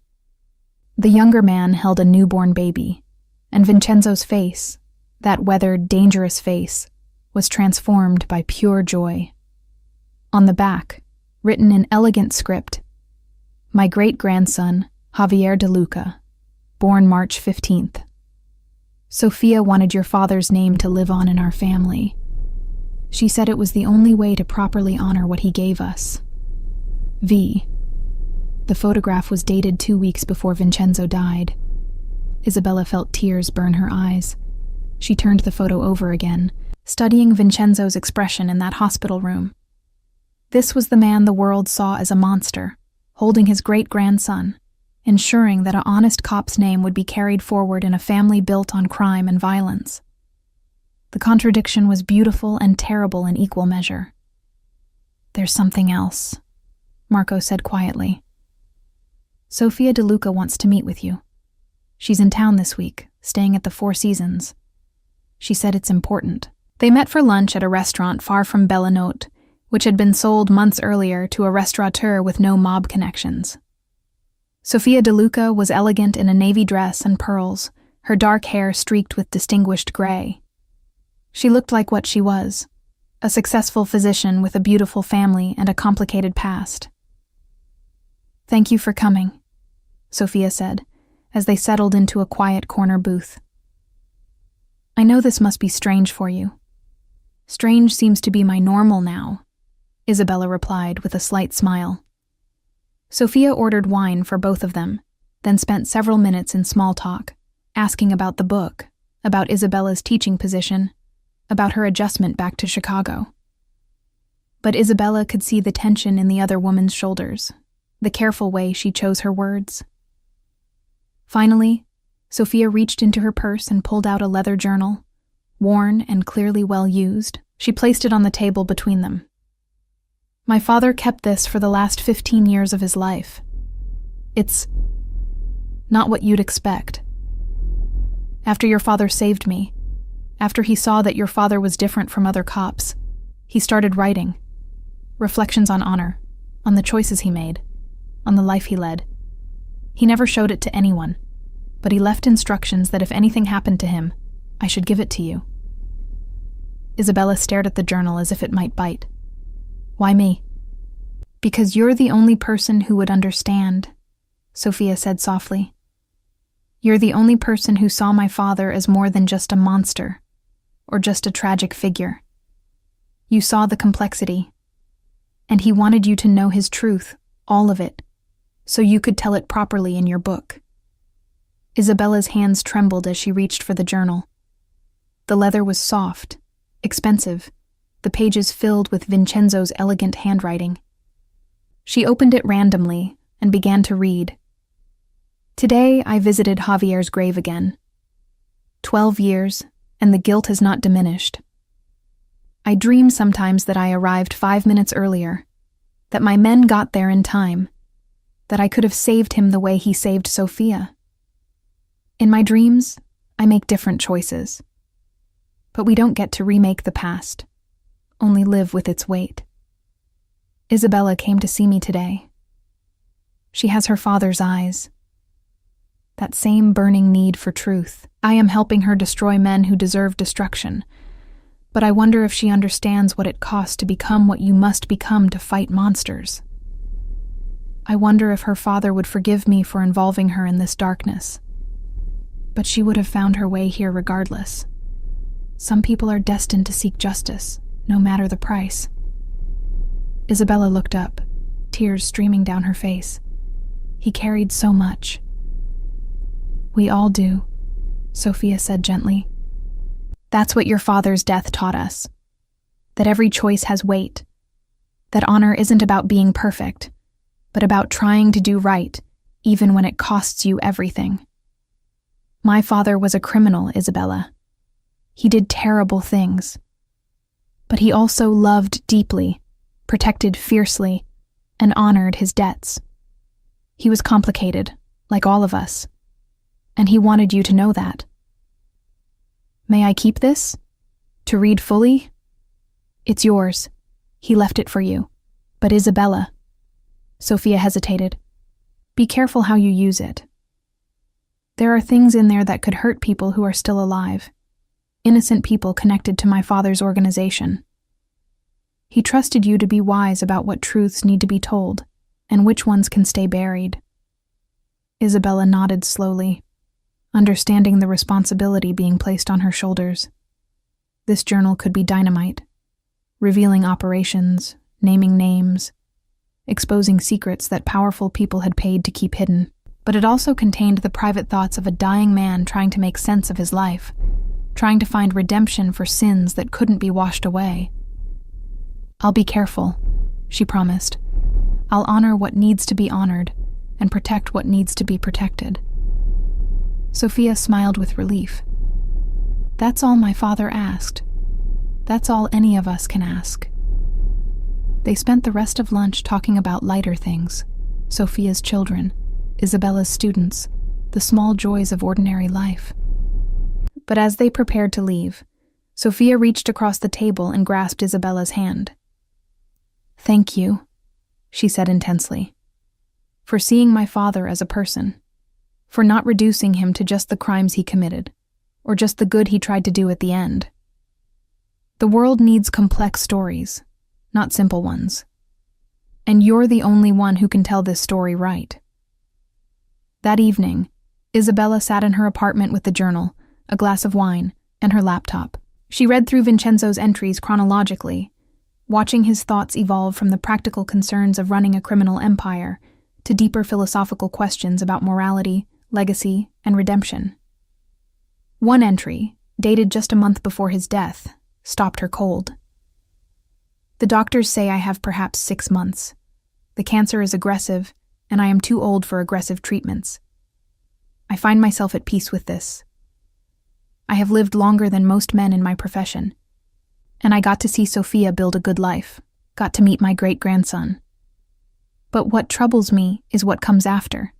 The younger man held a newborn baby, and Vincenzo's face, that weathered, dangerous face, was transformed by pure joy. On the back, written in elegant script, "My great-grandson, Javier De Luca, born March 15th. Sofia wanted your father's name to live on in our family. She said it was the only way to properly honor what he gave us. V." The photograph was dated 2 weeks before Vincenzo died. Isabella felt tears burn her eyes. She turned the photo over again, studying Vincenzo's expression in that hospital room. This was the man the world saw as a monster, holding his great-grandson, ensuring that an honest cop's name would be carried forward in a family built on crime and violence. The contradiction was beautiful and terrible in equal measure. "There's something else," Marco said quietly. "Sofia De Luca wants to meet with you. She's in town this week, staying at the Four Seasons. She said it's important." They met for lunch at a restaurant far from Bellanote, which had been sold months earlier to a restaurateur with no mob connections. Sofia De Luca was elegant in a navy dress and pearls, her dark hair streaked with distinguished gray. She looked like what she was, a successful physician with a beautiful family and a complicated past. "Thank you for coming," Sofia said, as they settled into a quiet corner booth. "I know this must be strange for you." "Strange seems to be my normal now," Isabella replied with a slight smile. Sofia ordered wine for both of them, then spent several minutes in small talk, asking about the book, about Isabella's teaching position, about her adjustment back to Chicago. But Isabella could see the tension in the other woman's shoulders, the careful way she chose her words. Finally, Sofia reached into her purse and pulled out a leather journal. Worn and clearly well used, she placed it on the table between them. "My father kept this for the last 15 years of his life. It's not what you'd expect. After your father saved me, after he saw that your father was different from other cops, he started writing. Reflections on honor, on the choices he made, on the life he led. He never showed it to anyone, but he left instructions that if anything happened to him, I should give it to you." Isabella stared at the journal as if it might bite. "Why me?" "Because you're the only person who would understand," Sofia said softly. "You're the only person who saw my father as more than just a monster, or just a tragic figure. You saw the complexity, and he wanted you to know his truth, all of it, so you could tell it properly in your book." Isabella's hands trembled as she reached for the journal. The leather was soft, expensive, the pages filled with Vincenzo's elegant handwriting. She opened it randomly and began to read. "Today I visited Javier's grave again. 12 years, and the guilt has not diminished. I dream sometimes that I arrived 5 minutes earlier, that my men got there in time, that I could have saved him the way he saved Sofia. In my dreams, I make different choices. But we don't get to remake the past, only live with its weight. Isabella came to see me today. She has her father's eyes. That same burning need for truth. I am helping her destroy men who deserve destruction. But I wonder if she understands what it costs to become what you must become to fight monsters. I wonder if her father would forgive me for involving her in this darkness. But she would have found her way here regardless. Some people are destined to seek justice, no matter the price. Isabella looked up, tears streaming down her face. He carried so much. We all do, Sophia said gently. That's what your father's death taught us. That every choice has weight. That honor isn't about being perfect, but about trying to do right, even when it costs you everything. My father was a criminal, Isabella. He did terrible things. But he also loved deeply, protected fiercely, and honored his debts. He was complicated, like all of us, and he wanted you to know that. May I keep this? To read fully? It's yours. He left it for you. But Isabella, Sophia hesitated. Be careful how you use it. There are things in there that could hurt people who are still alive. Innocent people connected to my father's organization. He trusted you to be wise about what truths need to be told, and which ones can stay buried. Isabella nodded slowly, understanding the responsibility being placed on her shoulders. This journal could be dynamite, revealing operations, naming names, exposing secrets that powerful people had paid to keep hidden. But it also contained the private thoughts of a dying man trying to make sense of his life, trying to find redemption for sins that couldn't be washed away. I'll be careful, she promised. I'll honor what needs to be honored and protect what needs to be protected. Sophia smiled with relief. That's all my father asked. That's all any of us can ask. They spent the rest of lunch talking about lighter things, Sophia's children, Isabella's students, the small joys of ordinary life. But as they prepared to leave, Sophia reached across the table and grasped Isabella's hand. Thank you, she said intensely, for seeing my father as a person, for not reducing him to just the crimes he committed, or just the good he tried to do at the end. The world needs complex stories, not simple ones. And you're the only one who can tell this story right. That evening, Isabella sat in her apartment with the journal, a glass of wine, and her laptop. She read through Vincenzo's entries chronologically, watching his thoughts evolve from the practical concerns of running a criminal empire to deeper philosophical questions about morality, legacy, and redemption. One entry, dated just a month before his death, stopped her cold. The doctors say I have perhaps 6 months. The cancer is aggressive, and I am too old for aggressive treatments. I find myself at peace with this. I have lived longer than most men in my profession, and I got to see Sophia build a good life, got to meet my great-grandson. But what troubles me is what comes after.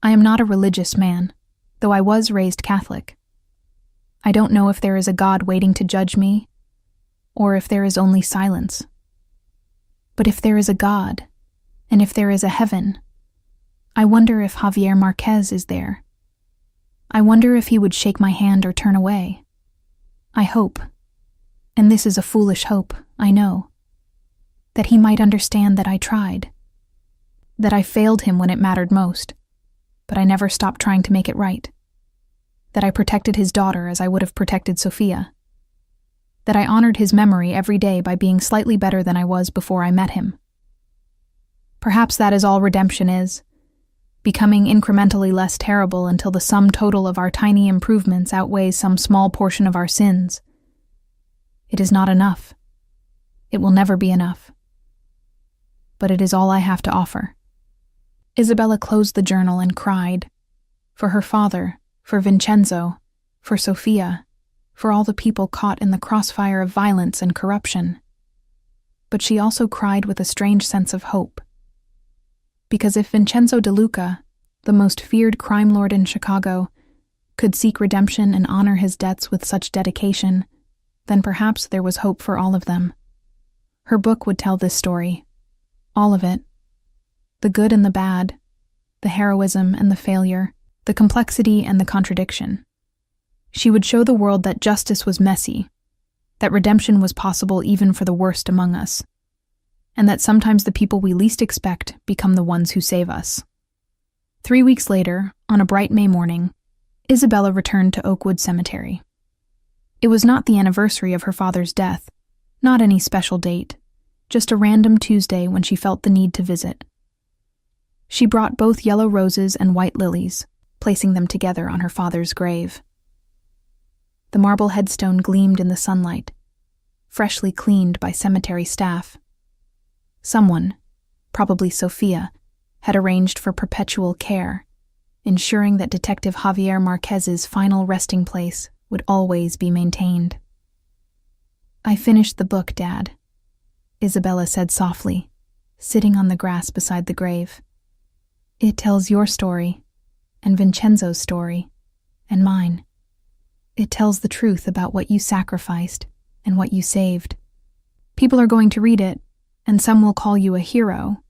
I am not a religious man, though I was raised Catholic. I don't know if there is a God waiting to judge me, or if there is only silence. But if there is a God, and if there is a heaven, I wonder if Javier Marquez is there. I wonder if he would shake my hand or turn away. I hope, and this is a foolish hope, I know, that he might understand that I tried, that I failed him when it mattered most, but I never stopped trying to make it right, that I protected his daughter as I would have protected Sophia, that I honored his memory every day by being slightly better than I was before I met him. Perhaps that is all redemption is, becoming incrementally less terrible until the sum total of our tiny improvements outweighs some small portion of our sins. It is not enough. It will never be enough. But it is all I have to offer. Isabella closed the journal and cried. For her father, for Vincenzo, for Sophia, for all the people caught in the crossfire of violence and corruption. But she also cried with a strange sense of hope. Because if Vincenzo De Luca, the most feared crime lord in Chicago, could seek redemption and honor his debts with such dedication, then perhaps there was hope for all of them. Her book would tell this story. All of it. The good and the bad, the heroism and the failure, the complexity and the contradiction. She would show the world that justice was messy, that redemption was possible even for the worst among us, and that sometimes the people we least expect become the ones who save us. 3 weeks later, on a bright May morning, Isabella returned to Oakwood Cemetery. It was not the anniversary of her father's death, not any special date, just a random Tuesday when she felt the need to visit. She brought both yellow roses and white lilies, placing them together on her father's grave. The marble headstone gleamed in the sunlight, freshly cleaned by cemetery staff. Someone, probably Sophia, had arranged for perpetual care, ensuring that Detective Javier Marquez's final resting place would always be maintained. "I finished the book, Dad," Isabella said softly, sitting on the grass beside the grave. "It tells your story, and Vincenzo's story, and mine. It tells the truth about what you sacrificed and what you saved. People are going to read it, and some will call you a hero,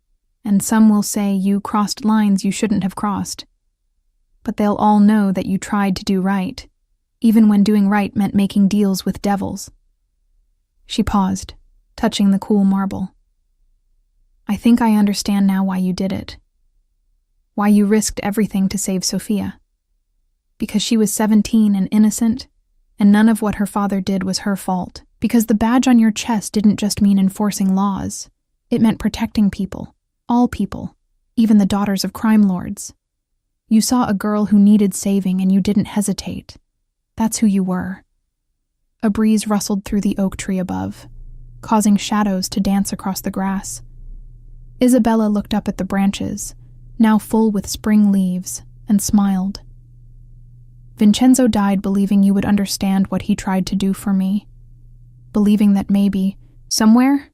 and some will say you crossed lines you shouldn't have crossed. But they'll all know that you tried to do right, even when doing right meant making deals with devils." She paused, touching the cool marble. "I think I understand now why you did it. Why you risked everything to save Sophia. Because she was 17 and innocent, and none of what her father did was her fault. Because the badge on your chest didn't just mean enforcing laws. It meant protecting people, all people, even the daughters of crime lords. You saw a girl who needed saving and you didn't hesitate. That's who you were." A breeze rustled through the oak tree above, causing shadows to dance across the grass. Isabella looked up at the branches, now full with spring leaves, and smiled. "Vincenzo died believing you would understand what he tried to do for me. Believing that maybe, somewhere,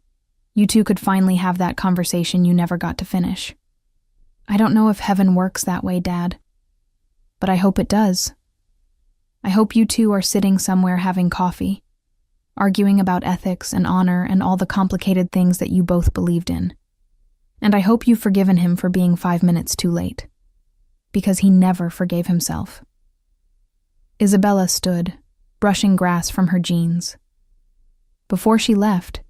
you two could finally have that conversation you never got to finish. I don't know if heaven works that way, Dad, but I hope it does. I hope you two are sitting somewhere having coffee, arguing about ethics and honor and all the complicated things that you both believed in. And I hope you've forgiven him for being 5 minutes too late, because he never forgave himself." Isabella stood, brushing grass from her jeans. Before she left,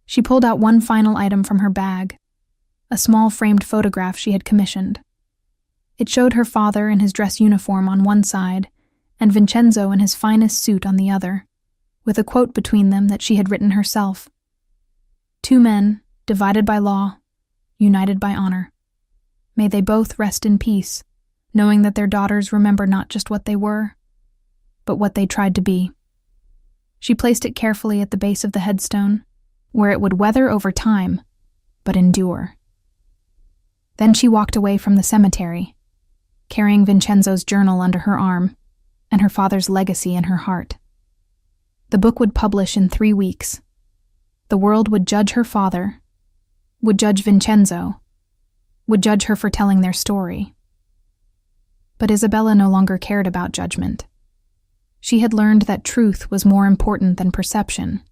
she pulled out one final item from her bag, a small framed photograph she had commissioned. It showed her father in his dress uniform on one side and Vincenzo in his finest suit on the other, with a quote between them that she had written herself. "Two men, divided by law, united by honor. May they both rest in peace, knowing that their daughters remember not just what they were, but what they tried to be." She placed it carefully at the base of the headstone, where it would weather over time, but endure. Then she walked away from the cemetery, carrying Vincenzo's journal under her arm and her father's legacy in her heart. The book would publish in 3 weeks. The world would judge her father, would judge Vincenzo, would judge her for telling their story. But Isabella no longer cared about judgment. She had learned that truth was more important than perception,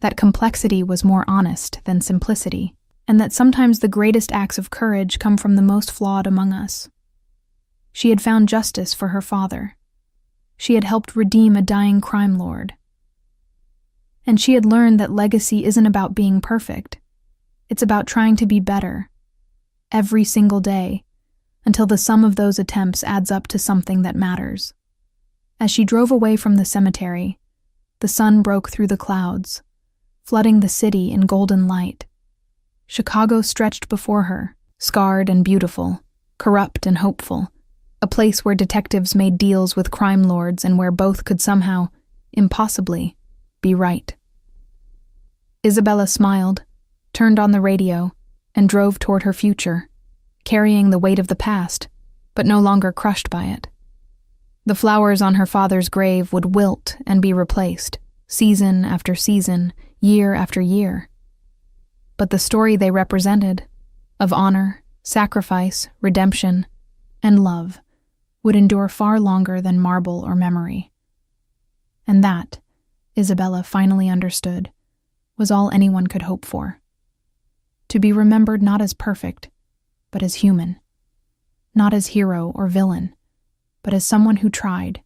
that complexity was more honest than simplicity, and that sometimes the greatest acts of courage come from the most flawed among us. She had found justice for her father. She had helped redeem a dying crime lord. And she had learned that legacy isn't about being perfect. It's about trying to be better, every single day, until the sum of those attempts adds up to something that matters. As she drove away from the cemetery, the sun broke through the clouds, flooding the city in golden light. Chicago stretched before her, scarred and beautiful, corrupt and hopeful, a place where detectives made deals with crime lords and where both could somehow, impossibly, be right. Isabella smiled, turned on the radio, and drove toward her future, carrying the weight of the past, but no longer crushed by it. The flowers on her father's grave would wilt and be replaced, season after season, year after year. But the story they represented, of honor, sacrifice, redemption, and love, would endure far longer than marble or memory. And that, Isabella finally understood, was all anyone could hope for. To be remembered not as perfect, but as human. Not as hero or villain, but as someone who tried,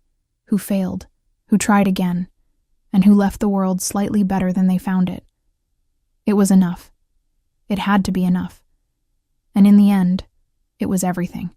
who failed, who tried again, and who left the world slightly better than they found it. It was enough. It had to be enough. And in the end, it was everything.